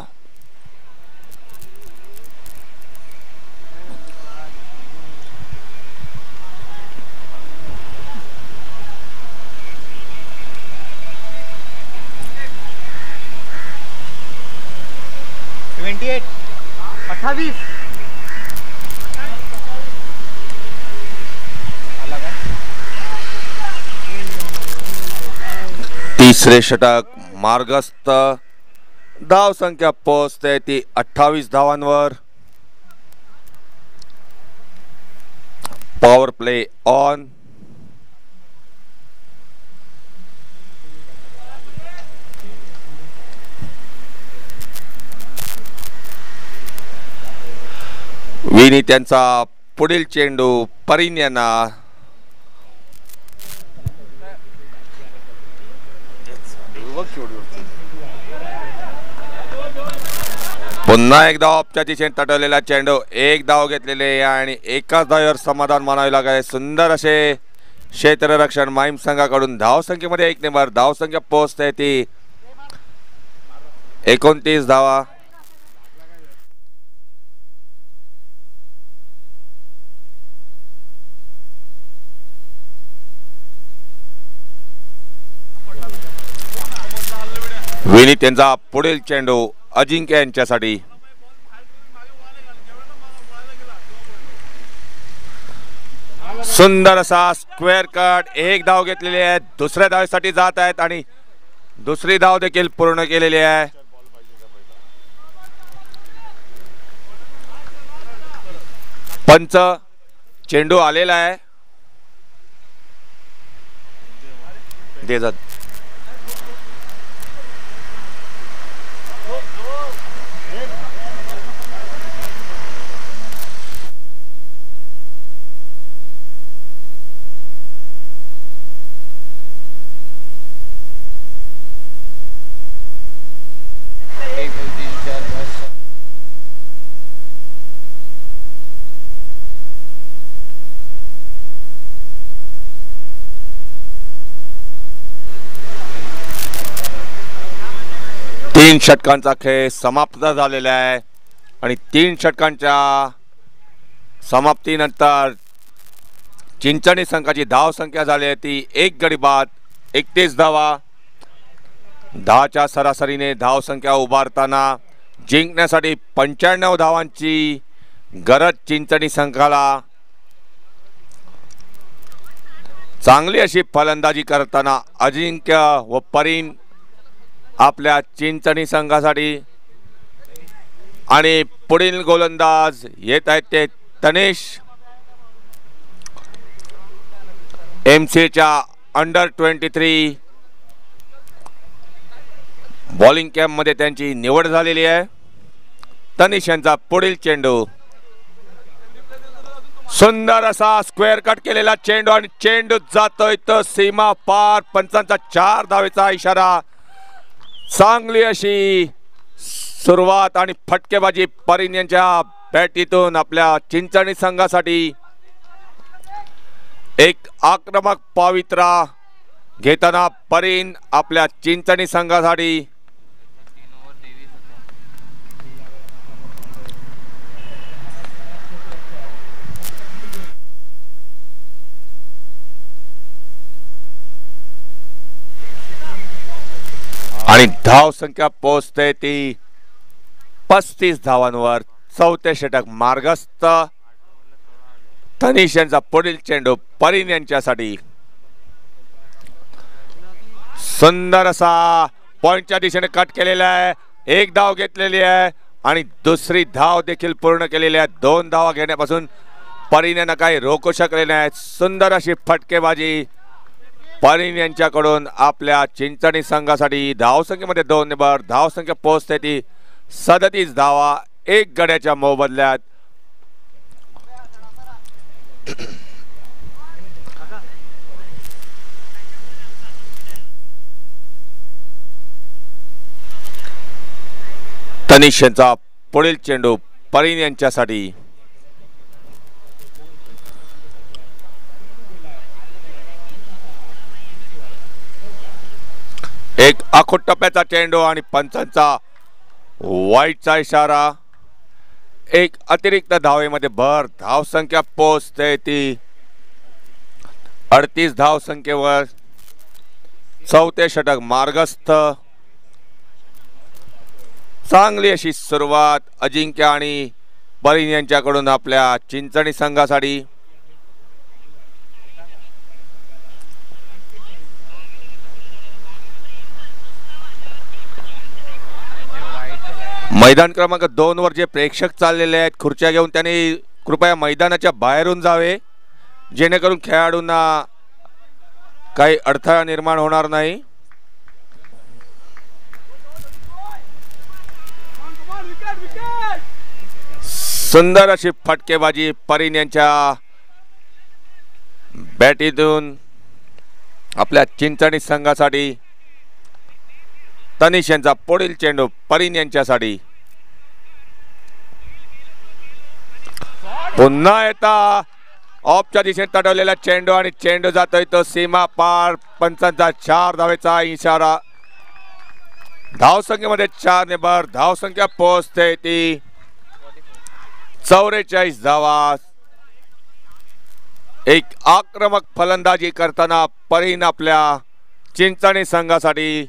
28. तिसरे षटक मार्गस्थ. धाव संख्या पोहोचते ती 28 धावांवर. Power play on. विनी त्यांचा पुढील चेंडू परीन यांना. पुन्हा एक धाव अपच्या दिशेने तटवलेला चेंडू. एक धाव घेतलेले आणि एकाच धावेवर समाधान मानावे लागेल. सुंदर असे क्षेत्ररक्षण माहीम संघाकडून. धावसंख्येमध्ये 1 नंबर. धावसंख्या पोहोचते ती 29 धावा. विनी त्यांचा पुढील चेंडू अजिंक्य यांच्यासाठी. सुंदर असा स्क्वेअर कट. एक धाव घेतलेली आहे. दुसऱ्या धावेसाठी जात आहेत आणि दुसरी धाव देखील पूर्ण केलेली आहे. पंच चेंडू आलेला आहे. दे जात. तीन षटकांचा खेळ समाप्त झालेला आहे आणि 3 षटकांच्या समाप्तीनंतर चिंचणी संघाची धाव संख्या झाली आहे ती 1 गडी बाद 31 धावा. 10च्या सरासरीने धाव संख्या उभारताना जिंकण्यासाठी 95 धावांची गरज चिंचणी संघाला. चांगली अशी फलंदाजी करताना अजिंक्य व परीन आपल्या चिंचणी संघासाठी. आणि पुढील गोलंदाज येत आहेत ते तनेश. एमसीच्या अंडर 23 बॉलिंग कॅम्प मध्ये त्यांची निवड झालेली आहे. तनेश यांचा पुढील चेंडू. सुंदर असा स्क्वेअर कट केलेला चेंडू आणि चेंडू जातोय तर सीमा पार. पंचांचा 4 धावेचा इशारा. चांगली अशी सुरुवात आणि फटकेबाजी परीन यांच्या बॅटीतून आपल्या चिंचणी संघासाठी. एक आक्रमक पवित्रा घेताना परीन आपल्या चिंचणी संघासाठी. आणि धाव संख्या पोहोचते ती 35 धावांवर. चौथे षटक मार्गस्थ. तनिष यांचा पुढील चेंडू परीन यांच्यासाठी. सुंदर असा पॉइंटच्या दिशेने कट केलेला आहे. एक धाव घेतलेली आहे आणि दुसरी धाव देखील पूर्ण केलेली आहे. 2 धावा घेण्यापासून परीन यांना काही रोखू शकले नाहीत. सुंदर अशी फटकेबाजी परीन यांच्याकडून आपल्या चिंचणी संघासाठी. धावसंख्येमध्ये 2 नंबर. धावसंख्या पोहोचते ती 37 धावा 1 गड्याच्या मोबदल्यात. तनिष यांचा पुढील चेंडू परीन यांच्यासाठी. एक आखूट टप्प्याचा चेंडू आणि पंचांचा वाईटचा इशारा. एक अतिरिक्त धावेमध्ये भर. धावसंख्या पोहोचते ती 38 धावसंख्येवर. चौथे षटक मार्गस्थ. चांगली अशी सुरुवात अजिंक्य आणि परीन यांच्याकडून आपल्या चिंचणी संघासाठी. मैदान क्रमांक 2 वर जे प्रेक्षक चाललेले आहेत खुर्च्या घेऊन त्यांनी कृपया मैदानाच्या बाहेरून जावे, जेणेकरून खेळाडूंना काही अडथळा निर्माण होणार नाही. सुंदर अशी फटकेबाजी परीन यांच्या बॅटीतून आपल्या चिंचणी संघासाठी. तनिष यांचा पुढील चेंडू परीन यांच्यासाठी. पुन्हा येता ऑफच्या दिशेने तटवलेला चेंडू आणि चेंडू जातोय तो सीमा पार. पंचांचा 4 धावेचा इशारा. धावसंख्येमध्ये 4 ने भर. धावसंख्या पोहोचते ती 44 धावा. एक आक्रमक फलंदाजी करताना परीन आपल्या चिंचणी संघासाठी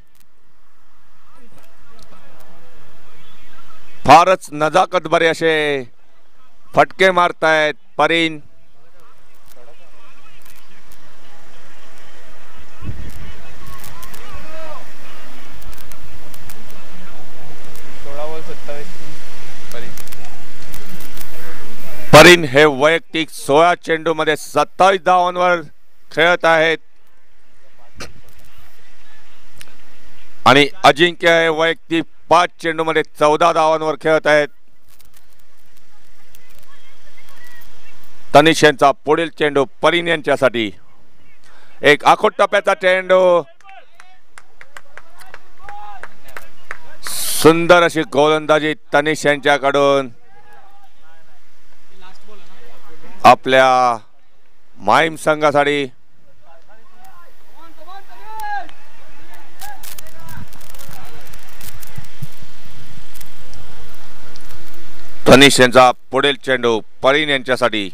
फारच नजाकत बरे असे फटके मारतायत परीन. परीन हे वैयक्तिक 16 चेंडू मध्ये 27 धावांवर खेळत आहेत आणि अजिंक्य हे वैयक्तिक 5 चेंडू मध्ये 14 धावांवर खेळत आहेत. तनिष यांचा पुढील चेंडू परीन यांच्यासाठी. एक आखूट टप्प्याचा चेंडू. सुंदर अशी गोलंदाजी तनिष यांच्याकडून आपल्या माहीम संघासाठी. तनिष यांचा पुढील चेंडू परीन यांच्यासाठी.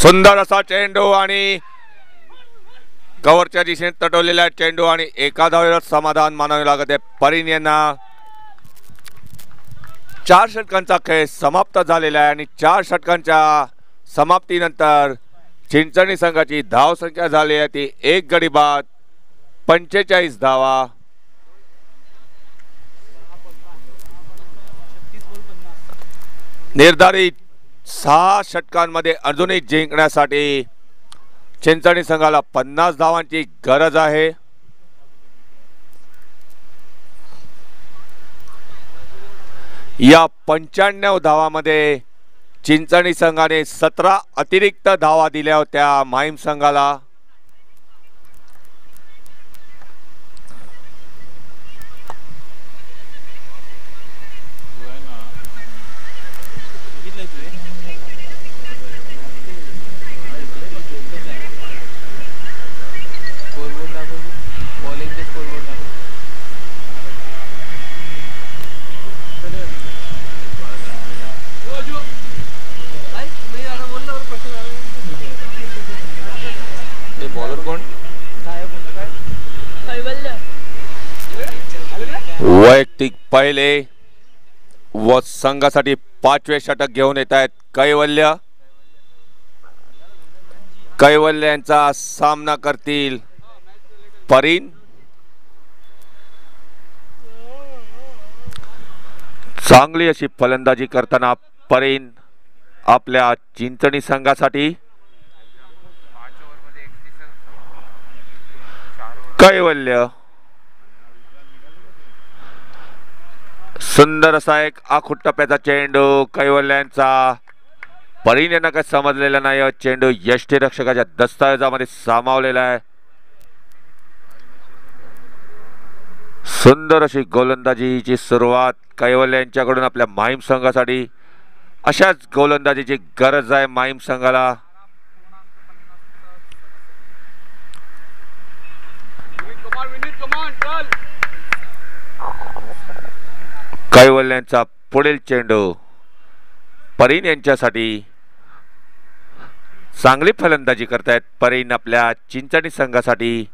सुंदर असा चेंडू आणि कव्हरच्या दिशेने तटवलेला चेंडू आणि एका धावेवर समाधान मानावे लागत आहे परीन यांना. 4 षटकांचा खेळ समाप्त झालेला आहे आणि 4 षटकांच्या समाप्तीनंतर चिंचणी संघाची धावसंख्या झाली आहे ती 1 गडी बाद 45 धावा. निर्धारित 6 षटकांमध्ये अजूनही जिंकण्यासाठी चिंचणी संघाला 50 धावांची गरज आहे. या 95 धावांमध्ये चिंचणी संघाने 17 अतिरिक्त धावा दिल्या होत्या माहीम संघाला. वैयक्तिक पहिले व संघासाठी 5वे षटक घेऊन येत आहेत कैवल्य. कैवल्य यांचा सामना करतील परीन. चांगली अशी फलंदाजी करताना परीन आपल्या चिंचणी संघासाठी. कैवल्य सुंदर असा एक आखूट टप्प्याचा चेंडू कैवल्यांचा. परीन यांना काही समजलेला नाही. चेंडू यष्टीरक्षकाच्या दस्तावेजामध्ये सामावलेला आहे. सुंदर अशी गोलंदाजीची सुरुवात कैवल्य यांच्याकडून आपल्या माहीम संघासाठी. अशाच गोलंदाजीची गरज आहे माहीम संघाला. कैवल्यांचा पुढील चेंडू परीन यांच्यासाठी. चांगली फलंदाजी करतायत परीन आपल्या चिंचणी संघासाठी.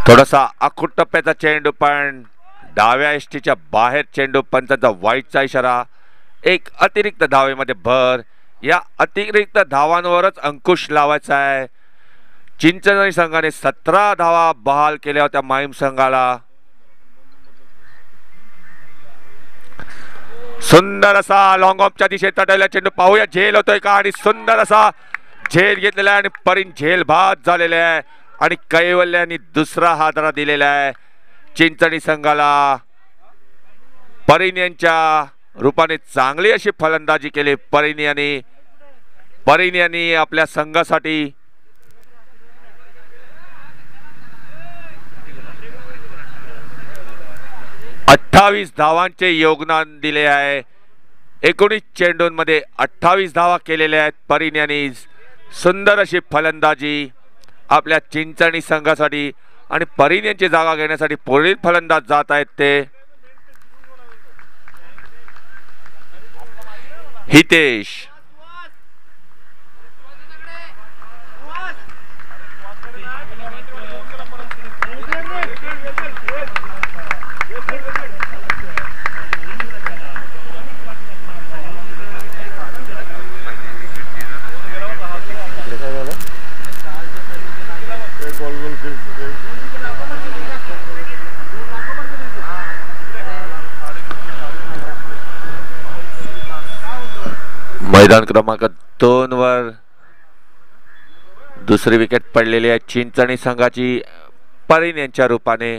थोडासा आखूट टप्प्याचा चेंडू पण डाव्या एसटीच्या बाहेर चेंडू पंचांचा वाईटचा इशारा. एक अतिरिक्त धावेमध्ये भर. या अतिरिक्त धावांवरच अंकुश लावायचा आहे. चिंचणी संघाने 17 धावा बहाल केल्या होत्या माहीम संघाला. सुंदर असा लॉंग ऑफच्या दिशेत तटवलेला चेंडू पाहूया झेल होतोय का. आणि सुंदर असा झेल घेतलेला आहे आणि परीन झेल बाद झालेले आहे आणि कैवल्याने दुसरा हादरा दिलेला आहे चिंचणी संघाला. परीन यांच्या रूपाने चांगली अशी फलंदाजी केली परीन यांनी आपल्या संघासाठी. अठ्ठावीस धावांचे योगदान दिले आहे. 19 चेंडूंमध्ये 28 धावा केलेल्या आहेत परीन यांनी. सुंदर अशी फलंदाजी आपल्या चिंचणी संघासाठी. आणि परीन यांची जागा घेण्यासाठी पुढील फलंदाज जात आहेत ते हितेश. मैदान क्रमांक 2 वर दुसरी विकेट पडलेली आहे चिंचणी संघाची परीन यांच्या रूपाने.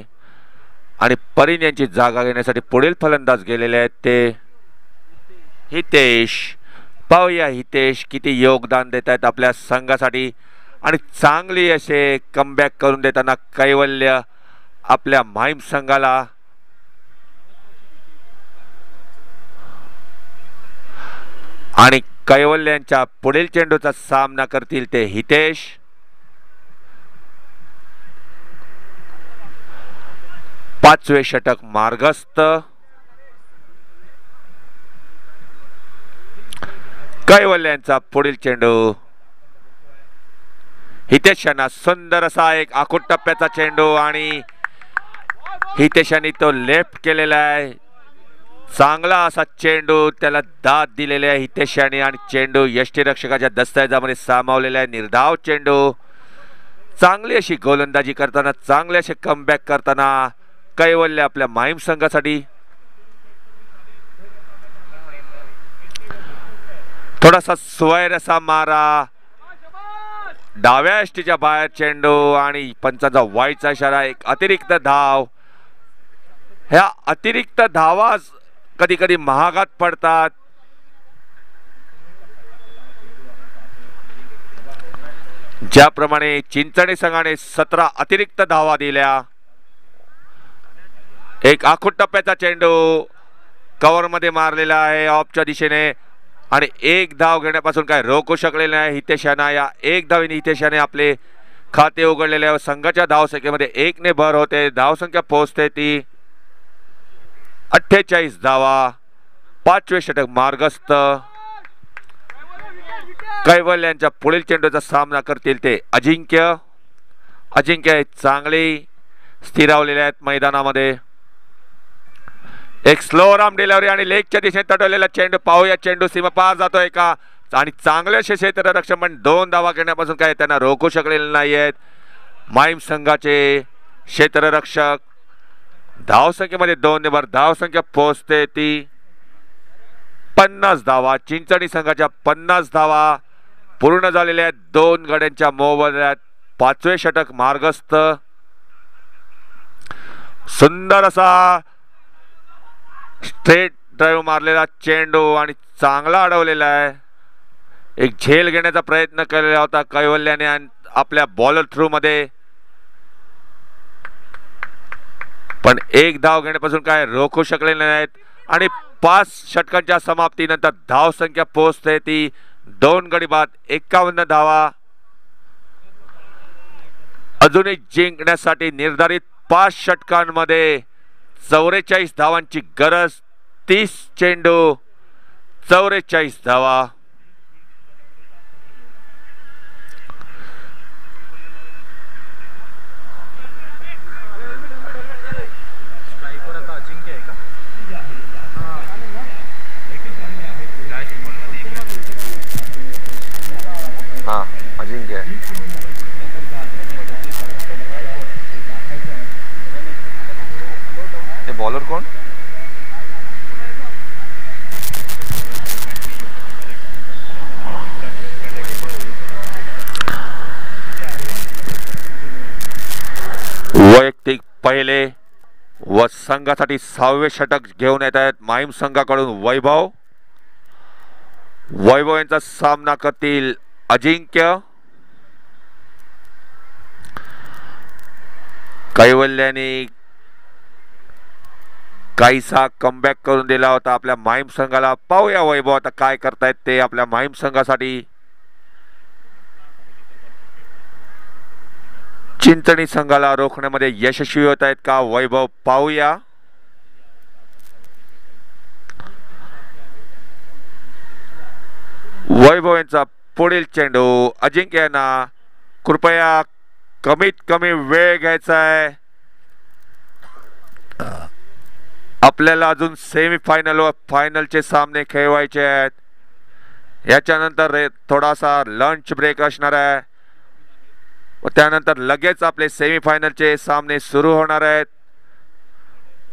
आणि परीन यांची जागा घेण्यासाठी पुढील फलंदाज गेलेले आहेत ते हितेश. पाहूया हितेश किती योगदान देत आहेत आपल्या संघासाठी. आणि चांगली असे कमबॅक करून देताना कैवल्य आपल्या माहीम संघाला. आणि कैवल्यांच्या पुढील चेंडूचा सामना करतील ते हितेश. पाचवे षटक मार्गस्थ. कैवल्यांचा पुढील चेंडू हितेशांना. सुंदर असा एक आखूट टप्प्याचा चेंडू आणि हितेशांनी तो लेफ्ट केलेला आहे. चांगला असा चेंडू त्याला दाद दिलेले आहे हितेशाने. आणि चेंडू यष्टीरक्षकाच्या दस्तावेजामध्ये सामावलेला आहे. निर्धाव चेंडू. चांगली अशी गोलंदाजी करताना चांगले असे कमबॅक करताना कैवल्य आपल्या माहीम संघासाठी. थोडासा स्वैर असा मारा. डाव्या एसटीच्या बाहेर चेंडू आणि पंचांचा वाईटचा इशारा. एक अतिरिक्त धाव. ह्या अतिरिक्त धावा कधी कधी महागात पडतात. ज्याप्रमाणे चिंचणी संघाने 17 अतिरिक्त धावा दिल्या. एक आखूट टप्प्याचा चेंडू कव्हर मध्ये मारलेला आहे ऑफच्या दिशेने. आणि एक धाव घेण्यापासून काय रोखू शकलेले नाही हितेशाने. या एक धावीने हितेशाने आपले खाते उघडलेले आहे. संघाच्या धावसंख्येमध्ये 1 ने भर होते. धावसंख्या पोहोचते ती 48 धावा. पाचवे षटक मार्गस्थ. कैवल्यांच्या पुढील चेंडूचा सामना करतील ते अजिंक्य. अजिंक्य चांगले स्थिरावलेले आहेत मैदानामध्ये. एक स्लो राम डिलिव्हरी आणि लेगच्या दिशेने तटवलेला चेंडू. पाहूया चेंडू सीमा पार जातोय का. आणि चांगले असे क्षेत्ररक्षक पण 2 धावा घेण्यापासून काय त्यांना रोखू शकलेले नाही आहेत माहीम संघाचे क्षेत्ररक्षक. धावसंख्येमध्ये 2 ने भर. धावसंख्या पोहोचते ती 50 धावा. चिंचणी संघाच्या 50 धावा पूर्ण झालेल्या आहेत 2 गड्यांच्या मोबदल्यात. पाचवे षटक मार्गस्थ. सुंदर असा स्ट्रेट ड्राईव्ह मारलेला चेंडू आणि चांगला अडवलेला आहे. एक झेल घेण्याचा प्रयत्न केलेला होता कैवल्याने आपल्या बॉलर थ्रू मध्ये. पण एक धाव घेण्यापासून काय रोखू शकलेले नाहीत. आणि 5 षटकांच्या समाप्तीनंतर धावसंख्या पोहोचते ती 2 गडी बाद 51 धावा. अजूनही जिंकण्यासाठी निर्धारित 5 षटकांमध्ये 44 धावांची गरज. 30 चेंडू 44 धावा. ते बॉलर कोण? वैयक्तिक पहिले व संघासाठी 6वे षटक घेऊन येत आहेत माहीम संघाकडून वैभव. वैभव यांचा सामना करतील अजिंक्य. कैवल्याने काहीसा कमबॅक करून दिला होता आपल्या माहीम संघाला. पाहूया वैभव आता काय करतायत ते आपल्या माहीम संघासाठी. चिंचणी संघाला रोखण्यामध्ये यशस्वी होत आहेत का वैभव, पाहूया. वैभव यांचा पुढील चेंडू अजिंक्य यांना कृपया कमीत कमी वेळ घ्यायचा आहे. आपल्याला अजून सेमीफायनल व फायनलचे सामने खेळवायचे आहेत. याच्यानंतर थोडासा लंच ब्रेक असणार आहे व त्यानंतर लगेच आपले सेमीफायनलचे सामने सुरू होणार आहेत.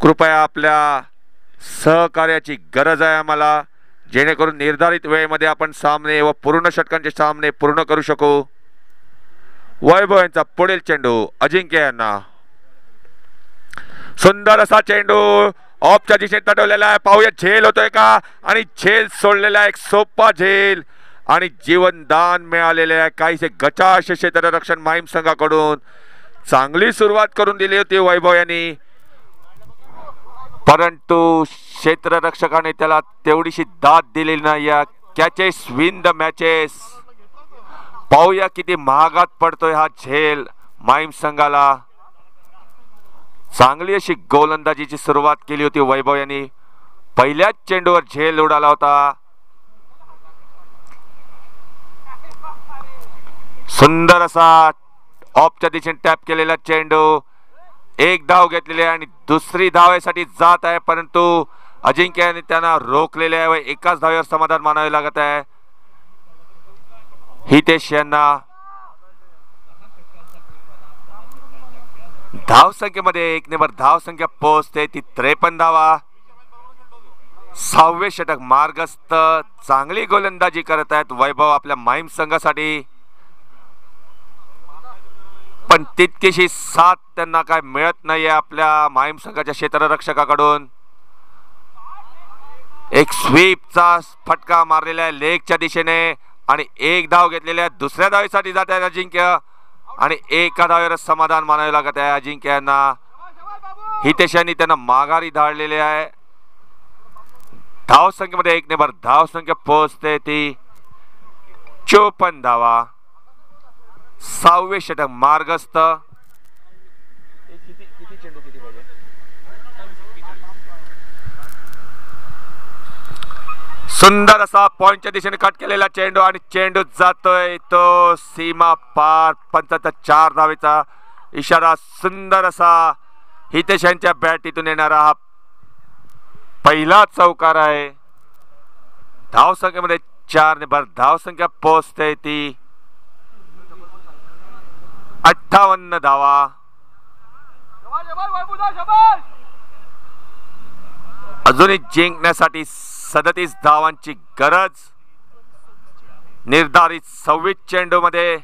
कृपया आपल्या सहकार्याची गरज आहे आम्हाला, जेणेकरून निर्धारित वेळेमध्ये आपण सामने व पूर्ण षटकांचे सामने पूर्ण करू शकू. वैभव यांचा पुढील चेंडू अजिंक्य यांना. सुंदर असा चेंडू ऑफच्या दिशेने तटवलेला आहे. पाहूया झेल होतोय का, आणि झेल सोडलेला एक सोपा झेल आणि जीवनदान मिळालेले आहे. काहीसे गचाश क्षेत्ररक्षण माहीम संघाकडून. चांगली सुरुवात करून दिली होती वैभव यांनी, परंतु क्षेत्ररक्षकाने त्याला तेवढीशी दाद दिलेली नाही. Catches win the matches. पाहूया किती महागात पडतोय हा झेल माहीम संघाला. चांगली अशी गोलंदाजीची सुरुवात केली होती वैभव यांनी. पहिल्याच चेंडूवर झेल उडाला होता. सुंदर असा ऑफच्या दिशेने टॅप केलेला चेंडू. एक धाव घेतलेली आहे आणि दुसरी धावेसाठी जात आहे, परंतु अजिंक्य यांनी त्यांना रोखलेले आहे व एकाच धावेवर समाधान मानावे लागत आहे. हितेश यांना धाव संख्येमध्ये 1 ने धाव संख्या पोहोचते ती 53 धावा. 6वे षटक मार्गस्थ. चांगली गोलंदाजी करत आहेत वैभव आपल्या माहीम संघासाठी, पण तितकीशी साथ त्यांना काय मिळत नाहीये आपल्या माहीम संघाच्या क्षेत्ररक्षकाकडून. एक स्वीपचा फटका मारलेला आहे लेगच्या दिशेने आणि एक धाव घेतलेली आहे. दुसऱ्या धावेसाठी जात आहे अजिंक्य आणि एका धावेवर समाधान मानावे लागत आहे अजिंक्य यांना. हितेश यांनी त्यांना माघारी धाडलेले आहे. धाव संख्येमध्ये 1 ने धाव संख्या पोहोचते ती 54 धावा. 6वे षटक मार्गस्थ. सुंदर असा पॉइंटच्या दिशेने कट केलेला चेंडू आणि चेंडू जातोय तो सीमा पार. 4 धावेचा इशारा. सुंदर असा हितेश यांच्या बॅटीतून येणारा हा पहिला चौकार आहे. धाव संख्येमध्ये 4 ने धाव संख्या पोहोचते ती 58 धावा. अजूनही जिंकण्यासाठी 37 धावांची गरज. निर्धारित 26 चेंडू मध्ये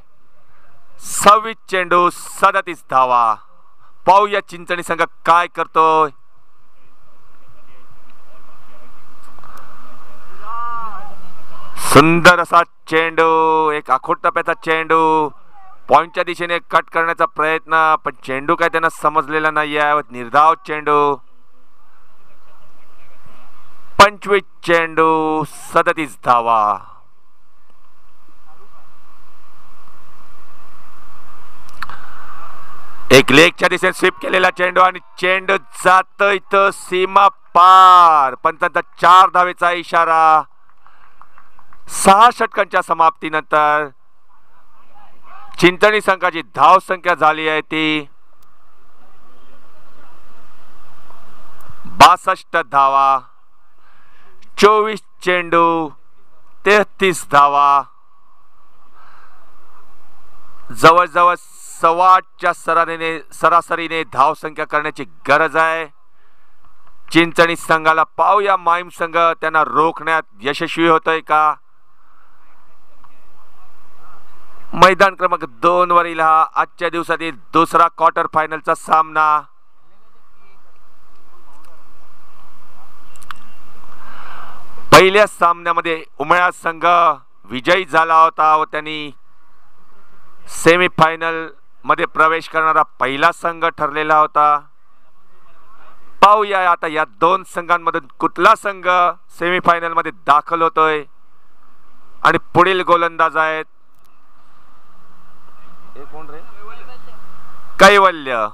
26 चेंडू 37 धावा. पाहूया चिंचणी संघ काय करतोय. सुंदर असा चेंडू, एक आखूड टप्प्याचा चेंडू. पॉइंटच्या दिशेने कट करण्याचा प्रयत्न, पण चेंडू काय त्यांना समजलेला नाही आहे. निर्धाव चेंडू. 25 चेंडू 37 धावा. एक लेगच्या दिशेने स्वीप केलेला चेंडू आणि चेंडू जातोय तो सीमा पार. 4 धावेचा इशारा. 6 षटकांच्या समाप्तीनंतर चिंचणी संघाची धाव संख्या झाली आहे ती 62 धावा. 24 चेंडू 33 धावा. जवळजवळ 8.25च्या सरासरीने धाव संख्या करण्याची गरज आहे. चिंचणी संघाला. पाहूया माहीम संघ त्यांना रोखण्यात यशस्वी होतोय का. मैदान क्रमांक 2 वरील हा आजच्या दिवसातील दुसरा क्वार्टर फायनलचा सामना. पहिल्या सामन्यामध्ये उमळा संघ विजयी झाला होता व त्यांनी सेमीफायनल मध्ये प्रवेश करणारा पहिला संघ ठरलेला होता. पाहूया आता या दोन संघांमधून कुठला संघ सेमीफायनल मध्ये दाखल होतोय आणि पुढील गोलंदाज आहेत हे कोण रे? कैवल्य.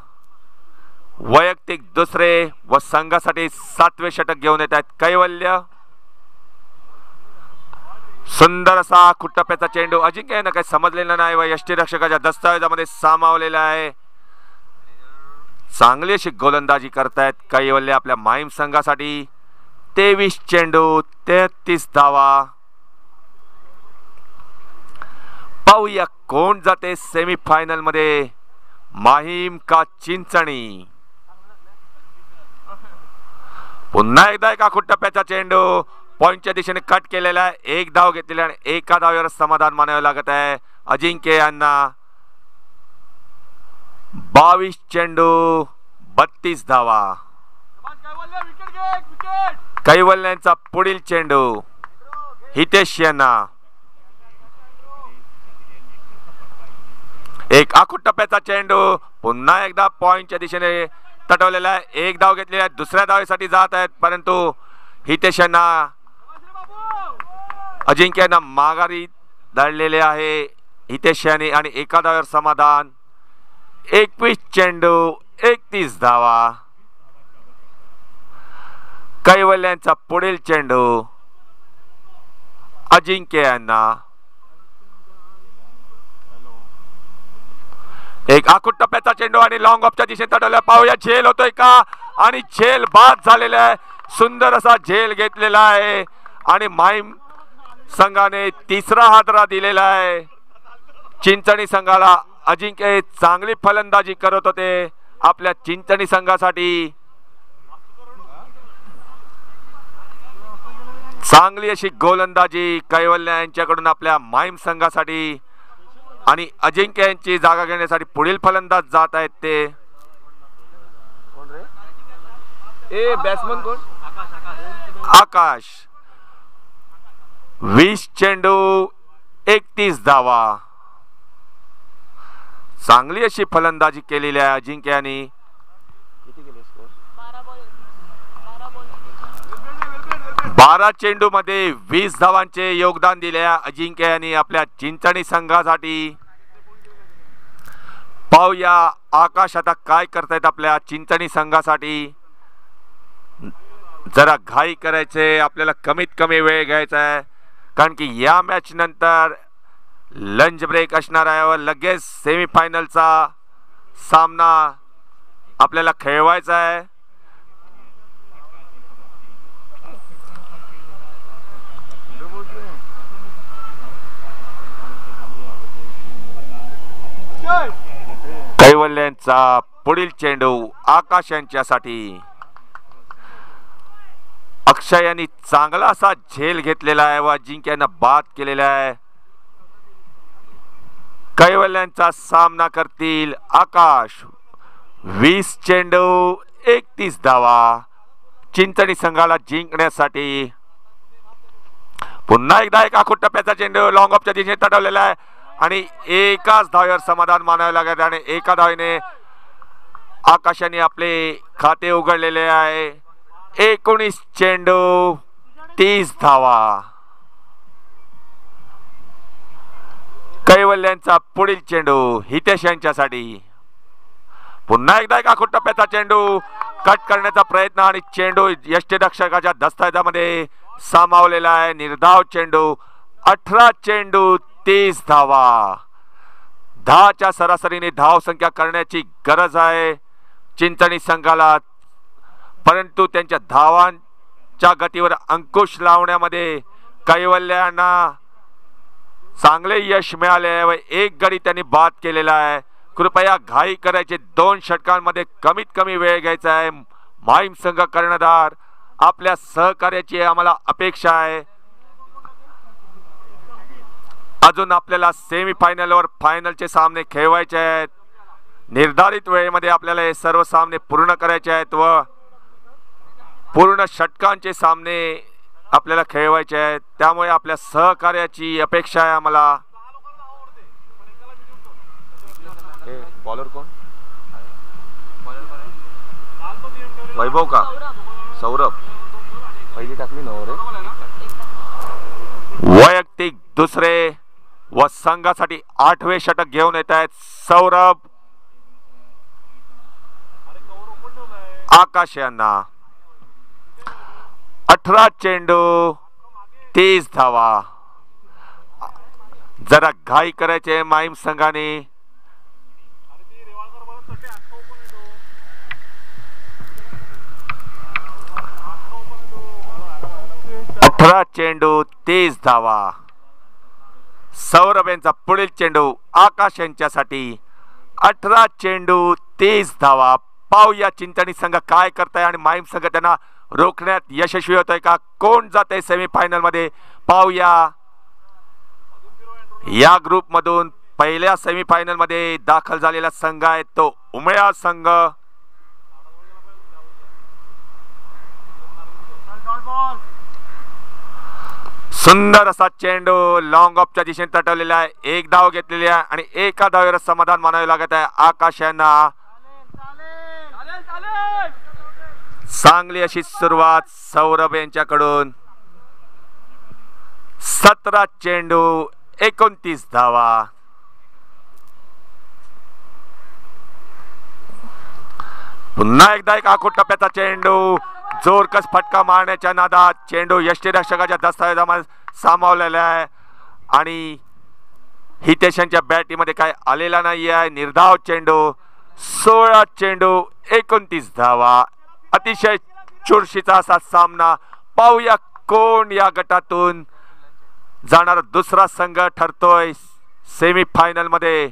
वैयक्तिक दुसरे व संघासाठी 7वे षटक घेऊन येत आहेत कैवल्य. सुंदर असा कुट्टप्याचा चेंडू. अजिंक्यनं काही समजलेला नाही व यष्टीरक्षकाच्या दस्तावेजामध्ये सामावलेला आहे. चांगली अशी गोलंदाजी करतायत कैवल्य आपल्या माहीम संघासाठी. 23 चेंडू 33 धावा. पाहूया कोण जाते सेमीफायनल मध्ये, माहीम का चिंचणी. पुन्हा एकदा एका कुट्टप्याचा चेंडू पॉइंटच्या दिशेने कट केलेला आहे. एक धाव घेतलेला आणि एका धावेवर समाधान मानावे लागत आहे अजिंक्य यांना. 22 चेंडू 32 धावा. कैवल्यांचा पुढील चेंडू हितेश यांना. एक आखूट टप्प्याचा चेंडू पुन्हा एकदा पॉइंटच्या दिशेने तटवलेला आहे. एक धाव घेतलेला आहे. दुसऱ्या धावेसाठी जात आहेत परंतु हितेश यांना अजिंक्यांना माघारी धाडलेले आहे हितेश यांनी आणि एका धावेवर समाधान. 21 चेंडू 31 धावा. कैवल्यांचा पुढील चेंडू अजिंक्य यांना. एक आखूट टप्प्याचा चेंडू आणि लॉंग ऑफच्या दिशेने तटवला. पाहूया झेल होतोय का आणि झेल बाद झालेला आहे. सुंदर असा झेल घेतलेला आहे आणि माहीम संघाने तिसरा हादरा दिलेला आहे. चिंचणी संघाला अजिंक्य चांगली फलंदाजी करत होते आपल्या चिंचणी संघासाठी. चांगली अशी गोलंदाजी कैवल्य यांच्याकडून आपल्या माहीम संघासाठी आणि अजिंक्य यांची जागा घेण्यासाठी पुढील फलंदाज जात आहेत ते. कोण रे? ए बॅट्समन कोण? आकाश. 20 चेंडू 31 धावा. चांगली अशी फलंदाजी केलेली आहे अजिंक्य यांनी. किती केले स्कोर? 12 चेंडू मध्ये 20 धावांचे योगदान दिले अजिंक्य यांनी आपल्या चिंचणी संघासाठी. पाहूया आकाश आता काय करतायत आपल्या चिंचणी संघासाठी. जरा घाई करायचे आपल्याला, कमीत कमी वेळ घ्यायचा आहे कारण की या मॅच नंतर लंच ब्रेक असणार आहे व लगेच सेमीफायनलचा सामना आपल्याला खेळवायचा आहे. कैवल्यांचा पुढील चेंडू आकाश यांच्यासाठी. अक्षय यांनी चांगला असा झेल घेतलेला आहे व अजिंक्यांना बाद केलेला आहे. कैवल्यांचा सामना करतील आकाश. 20 चेंडू 31 धावा. चिंचणी संघाला जिंकण्यासाठी पुन्हा एकदा एक आखूट टप्प्याचा चेंडू लॉंग ऑफच्या दिशेने तटवलेला आहे आणि एकाच धावेवर समाधान मानावे लागत आणि एका धावेने आकाशाने आपले खाते उघडलेले आहे. 19 चेंडू 30 धावा. कैवल्यांचा पुढील चेंडू हितेश यांच्यासाठी. पुन्हा एकदा एक आखूट टप्प्याचा चेंडू कट करण्याचा प्रयत्न आणि चेंडू यष्टीरक्षकाच्या दस्तावेजामध्ये सामावलेला आहे. निर्धाव चेंडू. 18 चेंडू 30 धावा. 10च्या सरासरीने धाव संख्या करण्याची गरज आहे चिंचणी संघाला, परंतु त्यांच्या धावांच्या गतीवर अंकुश लावण्यामध्ये कैवल्यांना चांगले यश मिळाले व एक गडी त्यांनी बाद केलेला आहे. कृपया घाई करायचे. 2 षटकांमध्ये कमीत कमी वेळ घ्यायचा आहे माहीम संघ कर्णधार, आपल्या सहकार्याची आम्हाला अपेक्षा आहे. अजून आपल्याला सेमीफायनलवर फायनलचे सामने खेळवायचे आहेत. निर्धारित वेळेमध्ये आपल्याला हे सर्व सामने पूर्ण करायचे आहेत व पूर्ण षटकांचे सामने आपल्याला खेळवायचे आहेत. त्यामुळे आपल्या सहकार्याची अपेक्षा आहे आम्हाला. बॉलर कोण? वैभव का? सौरभ पहिली टाकली ना रे. वैयक्तिक दुसरे व संघासाठी 8वे षटक घेऊन येत आहेत सौरभ. आकाश यांना 18 चेंडू 30 धावा. जरा घाई करायचे माहीम संघाने. 18 चेंडू 30 धावा. सौरभ यांचा पुढील चेंडू आकाश यांच्यासाठी. 18 चेंडू 30 धावा. पाहूया चिंचणी संघ काय करताय आणि माहीम संघ त्यांना रोखण्यात यशस्वी होत आहे का? कोण जाते सेमीफायनल मध्ये पाहूया. या ग्रुप मधून पहिल्या सेमीफायनल मध्ये दाखल झालेला संघ आहे तो उमया संघ. सुंदर असा चेंडू लॉंग ऑफच्या दिशेने तटवलेला आहे. एक धाव घेतलेली आहे आणि एका धावेवर समाधान मानावे लागत आहे आकाश यांना. चांगली अशी सुरुवात सौरभ यांच्याकडून. 17 चेंडू 29 धावा. पुन्हा एकदा एक आखूट टप्प्याचा चेंडू. जोरकस फटका मारण्याच्या नादात चेंडू यष्टीरक्षकाच्या दस्तावेजामध्ये सामावलेला आहे आणि हितेशांच्या बॅटीमध्ये काय आलेला नाही आहे. निर्धाव चेंडू. 16 चेंडू 29 धावा. अतिशय चुरशीचा असा सामना. पाहूया कोण या गटातून जाणारा दुसरा संघ ठरतोय सेमीफायनल मध्ये.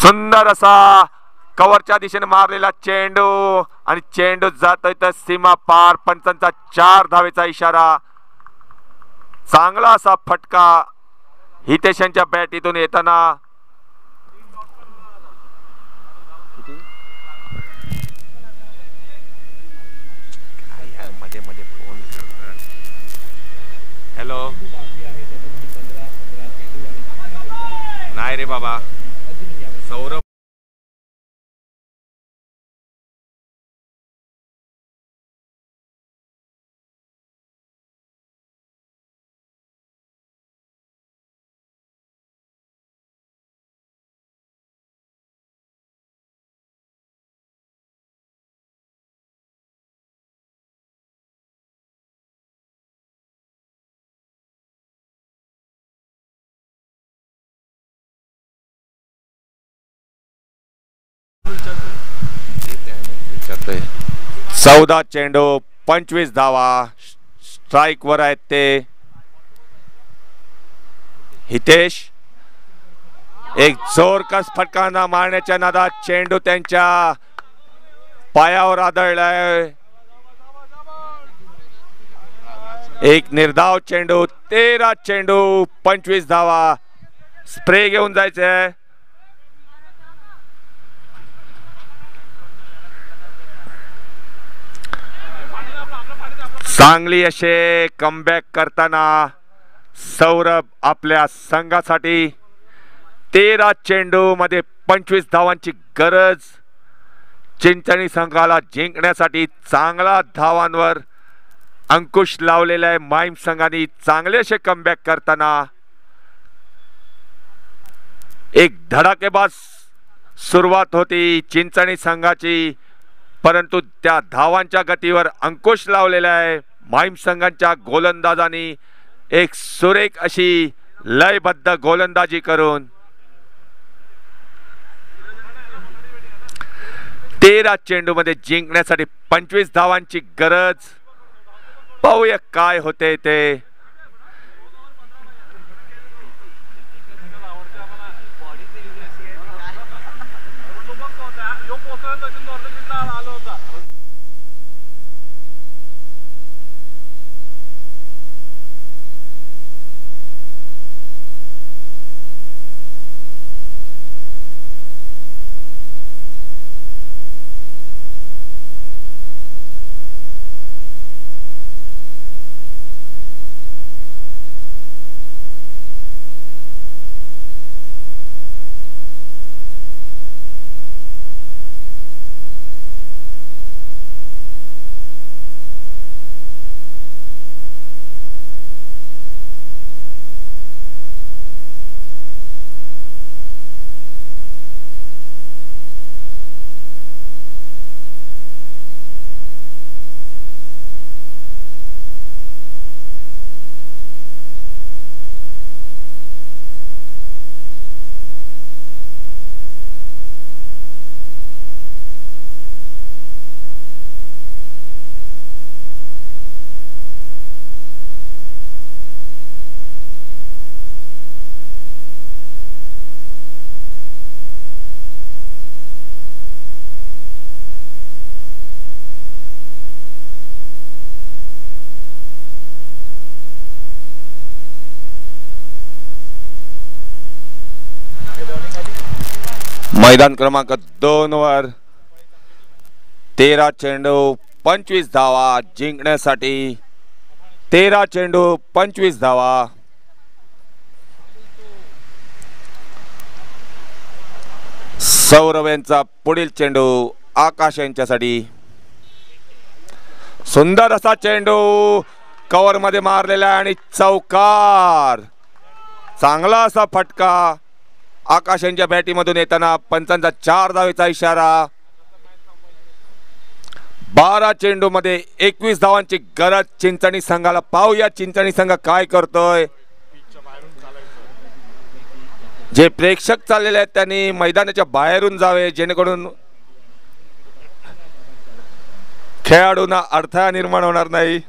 सुंदर असा कव्हरच्या दिशेने मारलेला चेंडू आणि चेंडू जातोय तर सीमा पार. पंचांचा 4 धावेचा इशारा. चांगला असा फटका हितेशांच्या बॅटीतून येताना. मध्ये मध्ये फोन करतात. हॅलो. नाही रे बाबा. सौरभ विचारतोय. 14 चेंडू 25 धावा. स्ट्राइक वर आहेत ते हितेश. एक जोरकस फटका मारण्याच्या नादात चेंडू त्यांच्या पायावर आदळलाय. एक निर्धाव चेंडू. 13 चेंडू 25 धावा. स्प्रे घेऊन जायचंय. चांगली असे कमबॅक करताना सौरभ आपल्या संघासाठी. 13 चेंडू मध्ये 25 धावांची गरज चिंचणी संघाला जिंकण्यासाठी. चांगला धावांवर अंकुश लावलेला आहे माहीम संघाने. चांगले असे कमबॅक करताना एक धडाकेबाज सुरुवात होती चिंचणी संघाची, परंतु त्या धावांच्या गतीवर अंकुश लावलेला आहे माहीम संघाच्या गोलंदाजांनी. एक सुरेख अशी लयबद्ध गोलंदाजी करून 13 चेंडू मध्ये जिंकण्यासाठी 25 धावांची गरज. पाहूया काय होते ते. मैदान क्रमांक 2 वर 13 चेंडू 25 धावा जिंकण्यासाठी 13 चेंडू 25 धावा. सौरभ यांचा पुढील चेंडू आकाश यांच्यासाठी. सुंदर असा चेंडू कव्हर मध्ये मारलेला आणि चौकार. चांगला असा फटका आकाश यांच्या बॅटीमधून येताना पंचांचा 4 धावेचा इशारा. 12 चेंडू मध्ये 21 धावांची गरज चिंचणी संघाला. पाहूया चिंचणी संघ काय करतोय. जे प्रेक्षक चाललेले आहेत त्यांनी मैदानाच्या बाहेरून जावे जेणेकरून खेळाडूंना अडथळा निर्माण होणार नाही.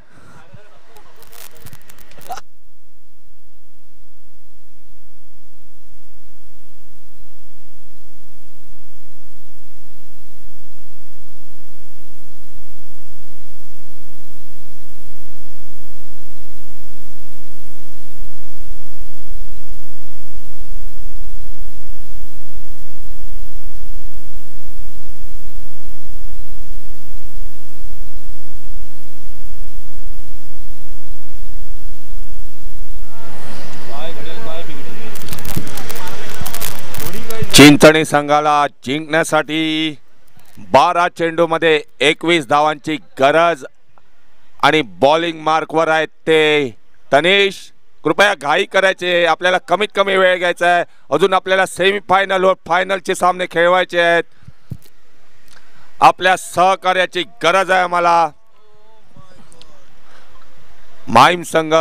चिंचणी संघाला जिंकण्यासाठी 12 चेंडू मध्ये 21 धावांची गरज आणि बॉलिंग मार्कवर आहेत ते तनिष. कृपया घाई करायचे. आपल्याला कमीत कमी वेळ घ्यायचा आहे. अजून आपल्याला सेमीफायनल व फायनलचे सामने खेळवायचे आहेत. आपल्या सहकार्याची गरज आहे आम्हाला. माहीम संघ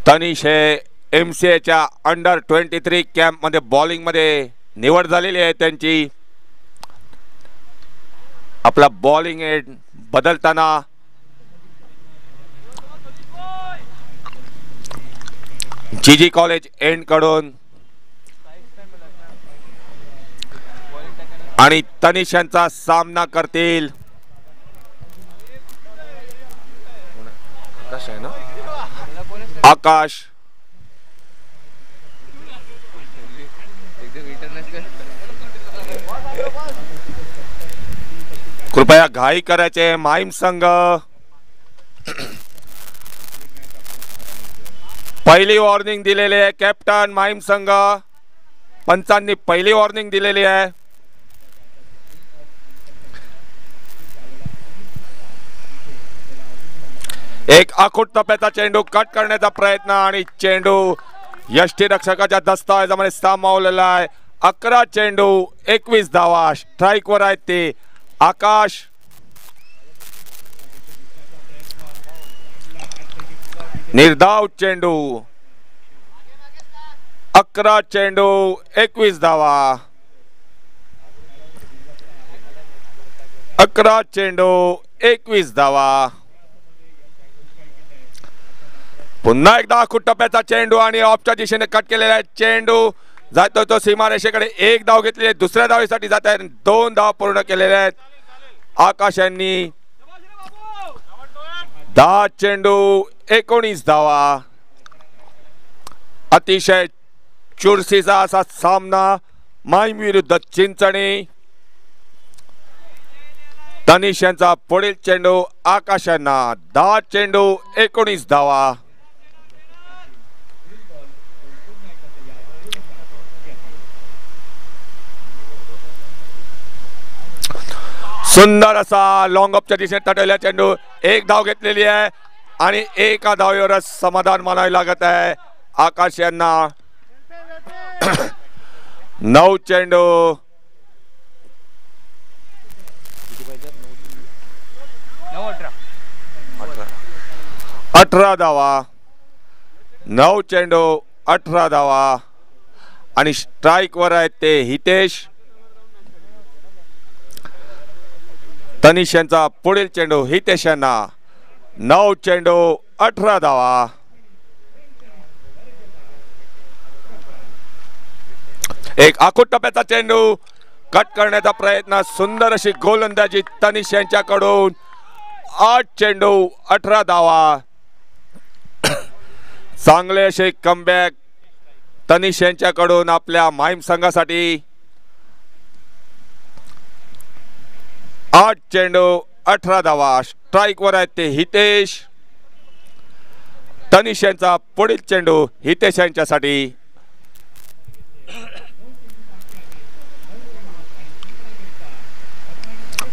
तनिष हे MCAच्या अंडर 23 कॅम्प मध्ये बॉलिंग मध्ये निवड झालेली आहे त्यांची. आपला बॉलिंग एंड बदलताना GG कॉलेज एंड कडून आणि तनिष यांचा सामना करतील. आकाश कृपया घाई करायचे. माहीम संघ पहिली वॉर्निंग दिलेली आहे. कॅप्टन माहीम संघ पंचांनी पहिली वॉर्निंग दिलेली आहे. एक आखूट टप्प्याचा चेंडू कट करण्याचा प्रयत्न आणि चेंडू यष्टीरक्षकाच्या दस्तावेजामध्ये सामावलेला आहे. 11 चेंडू 21 धावा स्ट्राइक वर आहेत ते. आकाश निर्धाव चेंडू 11 चेंडू 21 धावा. 11 चेंडू 21 धावा. पुन्हा एकदा आखूट टप्प्याचा चेंडू आणि ऑफच्या दिशेने कट केलेला आहे चेंडू. जातोय तो सीमारेषेकडे. एक धाव घेतली आहे, दुसऱ्या धावेसाठी जात आहे. 2 धाव पूर्ण केलेल्या आहेत. आकाश यांनी 10 चेंडू 19 धावा. अतिशय चुरशीचा असा सामना माहीम विरुद्ध चिंचणी. तनिष यांचा पुढील चेंडू आकाश यांना. 10 चेंडू 19 धावा. सुंदर असा लॉंग ऑफच्या दिशेने तटलेला चेंडू. एक धाव घेतलेली आहे आणि एका धावेवरच समाधान मानावे लागत आहे आकाश यांना. 9 चेंडू 18 धावा. 9 चेंडू 18 धावा आणि स्ट्राइक वर आहेत ते हितेश. तनिष यांचा पुढील चेंडू हितेश यांना. 9 चेंडू 18 धावा. एक आखूड टप्प्याचा चेंडू कट करण्याचा प्रयत्न. सुंदर अशी गोलंदाजी तनिष यांच्याकडून. 8 चेंडू 18 धावा. चांगले असे कमबॅक तनिष यांच्याकडून आपल्या माहीम संघासाठी. 8 चेंडू 18 धावा. स्ट्राइक वर आहेत ते हितेश. तनिष यांचा पुढील चेंडू हितेश यांच्यासाठी.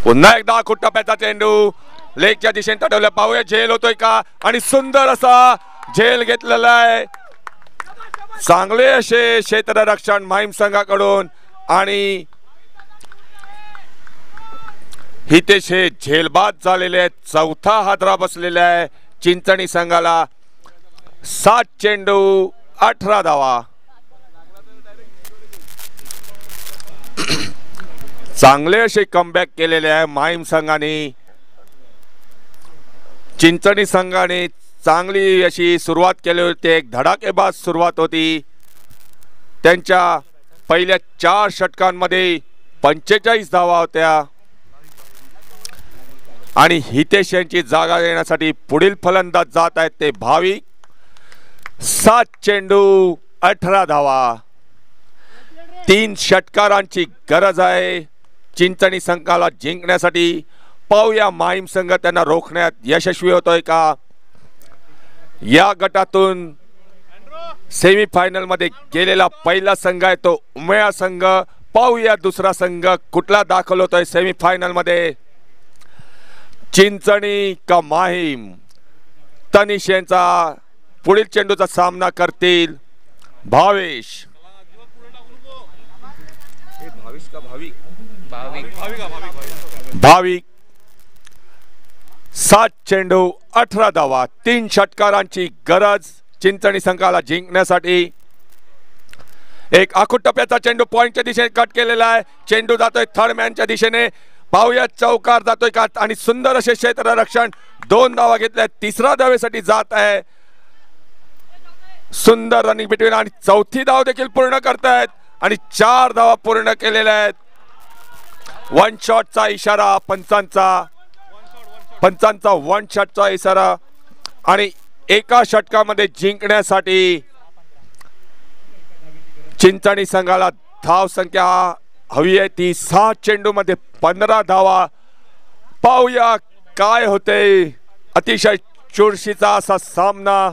पुन्हा एकदा आखूड टप्प्याचा चेंडू लेगच्या दिशेने तटवलं. पाहूया झेल होतोय का. आणि सुंदर असा झेल घेतलेला आहे. चांगले असे क्षेत्ररक्षण माहीम संघाकडून आणि हितेश हे झेलबाद झालेले आहेत. चौथा हादरा बसलेला आहे चिंचणी संघाला. 7 चेंडू 18 धावा. चांगले असे कमबॅक केलेले आहे माहीम संघाने. चिंचणी संघाने चांगली अशी सुरुवात केली होती. एक धडाकेबाज सुरुवात होती. त्यांच्या पहिल्या 4 षटकांमध्ये 45 धावा होत्या आणि हितेश यांची जागा देण्यासाठी पुढील फलंदाज जात आहेत ते भाविक. 7 चेंडू 18 धावा. 3 षटकारांची गरज आहे चिंचणी संघाला जिंकण्यासाठी. पाहूया माहीम संघ त्यांना रोखण्यात यशस्वी होतोय का. या गटातून सेमीफायनल मध्ये गेलेला पहिला संघ आहे तो उमेया संघ. पाहूया दुसरा संघ कुठला दाखल होतोय सेमीफायनल मध्ये. चिंचणी का माहीम. तनिष यांचा पुढील चेंडूचा सामना करतील भावेश. भाविक. 7 चेंडू 18 धावा. 3 षटकारांची गरज चिंचणी संघाला जिंकण्यासाठी. एक आखूड टप्प्याचा चेंडू पॉइंटच्या दिशेने कट केलेला आहे. चेंडू जातोय थर्ड मॅनच्या दिशेने. पाहूया चौकार जातोय का. आणि सुंदर असे क्षेत्ररक्षण. 2 धावा घेतल्या. 3ऱ्या धावेसाठी जात आहे. सुंदर रनिंग बिटवीन आणि 4थी धाव देखील पूर्ण करतायत आणि 4 धावा पूर्ण केलेल्या आहेत. 1 शॉटचा इशारा पंचांचा. 1 शॉटचा इशारा आणि एका षटकामध्ये जिंकण्यासाठी चिंचणी संघाला धाव संख्या हवी आहे ती 6 चेंडू मध्ये 15 धावा. पाहूया काय होते. अतिशय चुरशीचा असा सामना.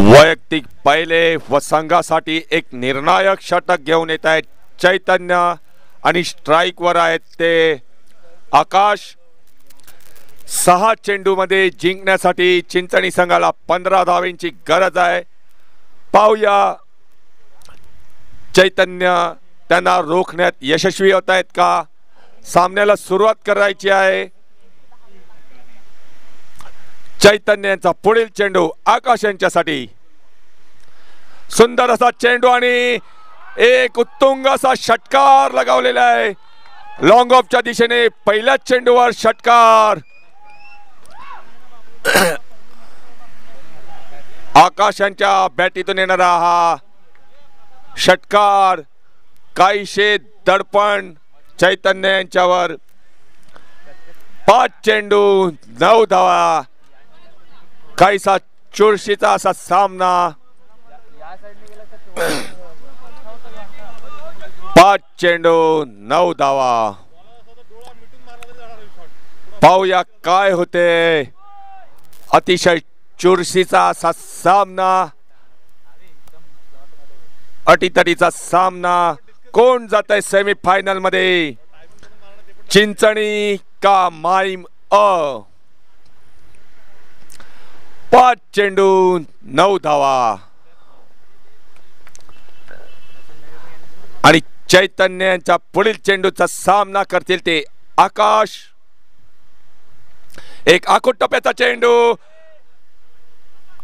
वैयक्तिक पहिले व संघासाठी एक निर्णायक षटक घेऊन येत आहेत चैतन्य आणि स्ट्राइक वर आहेत ते आकाश. 6 चेंडूमध्ये जिंकण्यासाठी चिंचणी संघाला 15 धावांची गरज आहे. पाहूया चैतन्य त्यांना रोखण्यात यशस्वी होत आहेत का. सामन्याला सुरुवात करायची आहे. चैतन्यांचा पुढील चेंडू आकाश यांच्यासाठी. सुंदर असा चेंडू आणि एक उत्तुंग असा षटकार लगावलेला आहे. लॉंग ऑफच्या दिशेने पहिल्याच चेंडूवर षटकार. आकाश यांच्या बॅटीतून येणारा हा षटकार काहीशे दडपण चैतन्य यांच्यावर. 5 चेंडू 9 धावा. काहीसा चुरशीचा असा सामना. 5 चेंडू 9 धावा. पाहूया काय होते. अतिशय चुरशीचा असा सामना. अटीतटीचा सामना. कोण जात आहे सेमी फायनल मध्ये. चिंचणी का माईम अ. 5 चेंडू 9 धावा. आणि चैतन्यांच्या पुढील चेंडूचा सामना करतील ते आकाश. एक आखूड टप्प्याचा चेंडू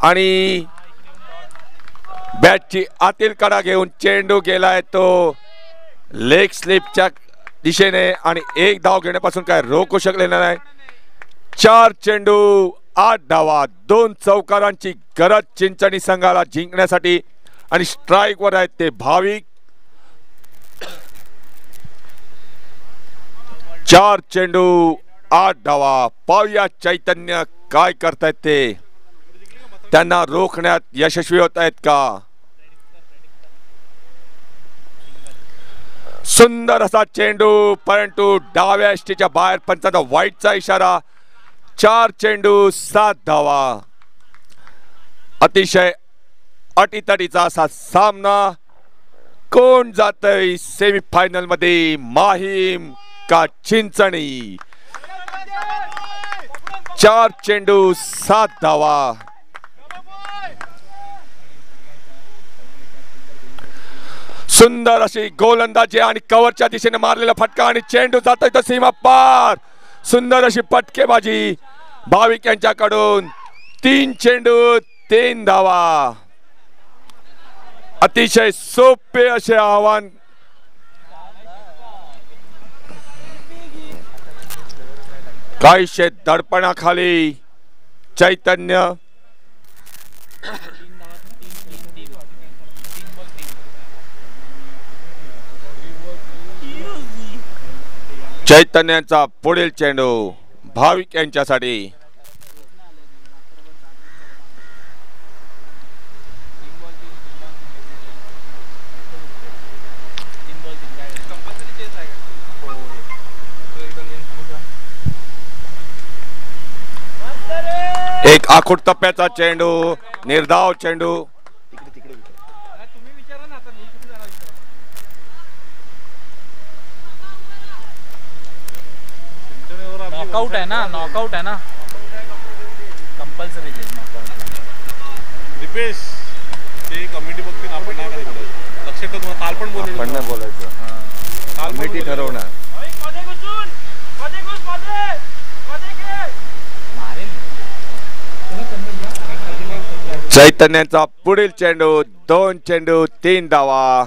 आणि बॅटची आतील कडा घेऊन चेंडू गेलाय तो लेग स्लिपच्या दिशेने आणि 1 धाव घेण्यापासून काय रोखू शकलेला नाही. 4 चेंडू 8 धावा. 2 चौकारांची गरज चिंचणी संघाला जिंकण्यासाठी आणि स्ट्राइक वर आहेत ते भाविक. 4 चेंडू 8 धावा. पाहूया चैतन्य काय करतायत ते. त्यांना रोखण्यात यशस्वी होत आहेत का. सुंदर असा चेंडू परंतु डाव्या एष्टीच्या बाहेर पंचाचा वाईटचा इशारा. 4 चेंडू 7 धावा. अतिशय अटीतटीचा असा सामना. कोण जातय सेमी फायनल मध्ये. माहीम का चिंचणी. 4 चेंडू 7 धावा. सुंदर अशी गोलंदाजी आणि कव्हरच्या दिशेने मारलेला फटका आणि चेंडू जातोय तो सीमा पार. सुंदर अशी फटकेबाजी भाविक यांच्याकडून. 3 चेंडू 3 धावा. अतिशय सोपे असे आव्हान. काहीशे दडपणाखाली चैतन्य. चैतन्यांचा पुढील चेंडू भाविक यांच्यासाठी. एक आखूड टप्प्याचा चेंडू. निर्धाव चेंडू. नॉकआउट आहे ना. नॉकआउट आहे ना. कंपल्सरी दीपेश ते कमिटी बघतील. आपण नाही काय बोलायचं. लक्षात ठेव. काल पण बोललो. आपण नाही बोलायचं. कमिटी ठरवणार. चैतन्यांचा पुढील चेंडू. 2 चेंडू 3 धावा.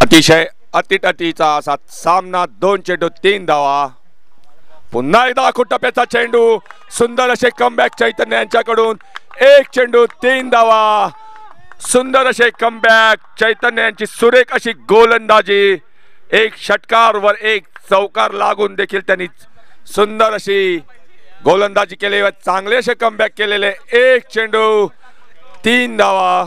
अतिशय अटीतटीचा असा सामना. 2 चेंडू 3 धावा. पुन्हा एकदा आखूड टप्प्याचा चेंडू. सुंदर असे कमबॅक चैतन्य यांच्याकडून. 1 चेंडू 3 धावा. सुंदर असे कमबॅक चैतन्य यांची. सुरेख अशी गोलंदाजी. 1 षटकार वर 1 चौकार लागून देखील त्यांनी सुंदर अशी गोलंदाजी केली व चांगले असे कमबॅक केलेले. 1 चेंडू 3 धावा.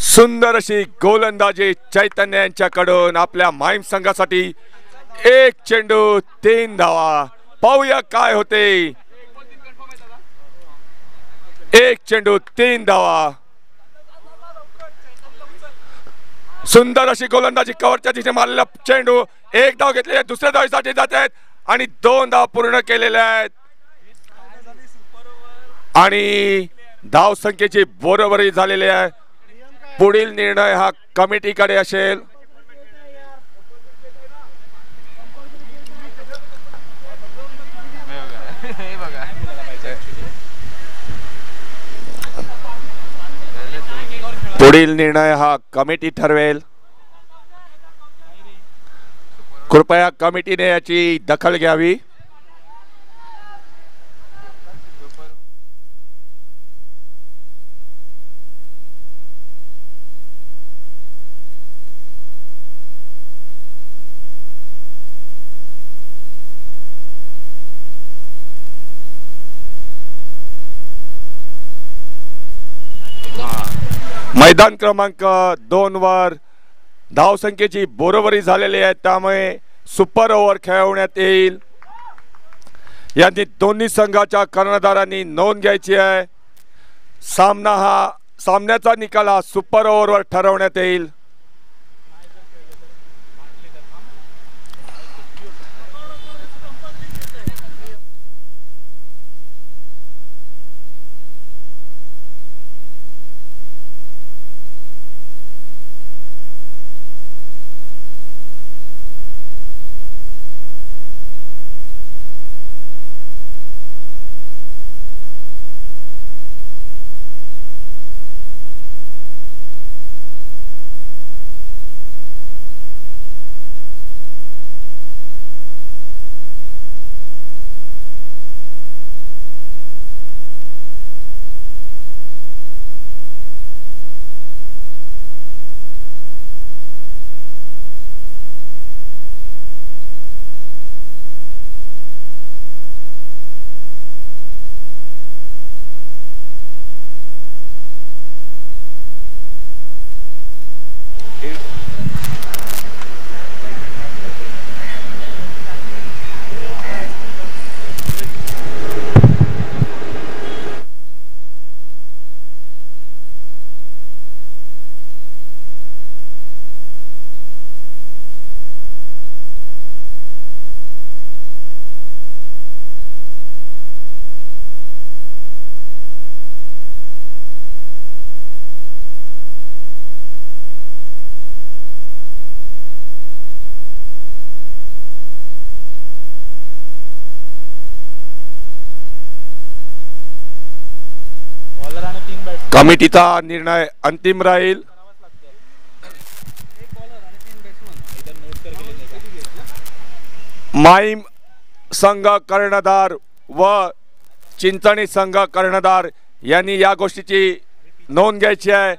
सुंदर अशी गोलंदाजी चैतन्य यांच्याकडून आपल्या माहीम संघासाठी. 1 चेंडू 3 धावा. पाहूया काय होते. एक चेंडू 3 धावा. सुंदर अशी गोलंदाजी कव्हरच्या दिशेने मारलेला चेंडू. एक धाव घेतलेले, दुसऱ्या धावेसाठी जात आहेत आणि 2 धाव पूर्ण केलेल्या आहेत आणि धाव संख्येची बरोबरी झालेली आहे. पुढील निर्णय हा कमिटीकडे असेल. पुढील निर्णय हा कमिटी ठरवेल. कृपया कमिटीने याची दखल घ्यावी. मैदान क्रमांक 2 वर धावसंख्येची बरोबरी झालेली आहे, त्यामुळे सुपर ओव्हर खेळवण्यात येईल. यांनी दोन्ही संघाच्या कर्णधारांनी नोंद घ्यायची आहे. सामन्याचा निकाल हा सुपर ओव्हरवर ठरवण्यात येईल. कमिटीचा निर्णय अंतिम राहील. माईम संघ कर्णधार व चिंचणी संघ कर्णधार यांनी या गोष्टीची नोंद घ्यायची आहे.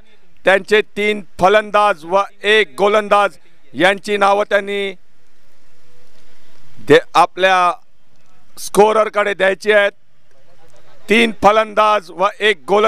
त्यांचे 3 फलंदाज व 1 गोलंदाज यांची नावं त्यांनी आपल्या स्कोररकडे द्यायची आहेत. 3 फलंदाज व 1 गोलंदाज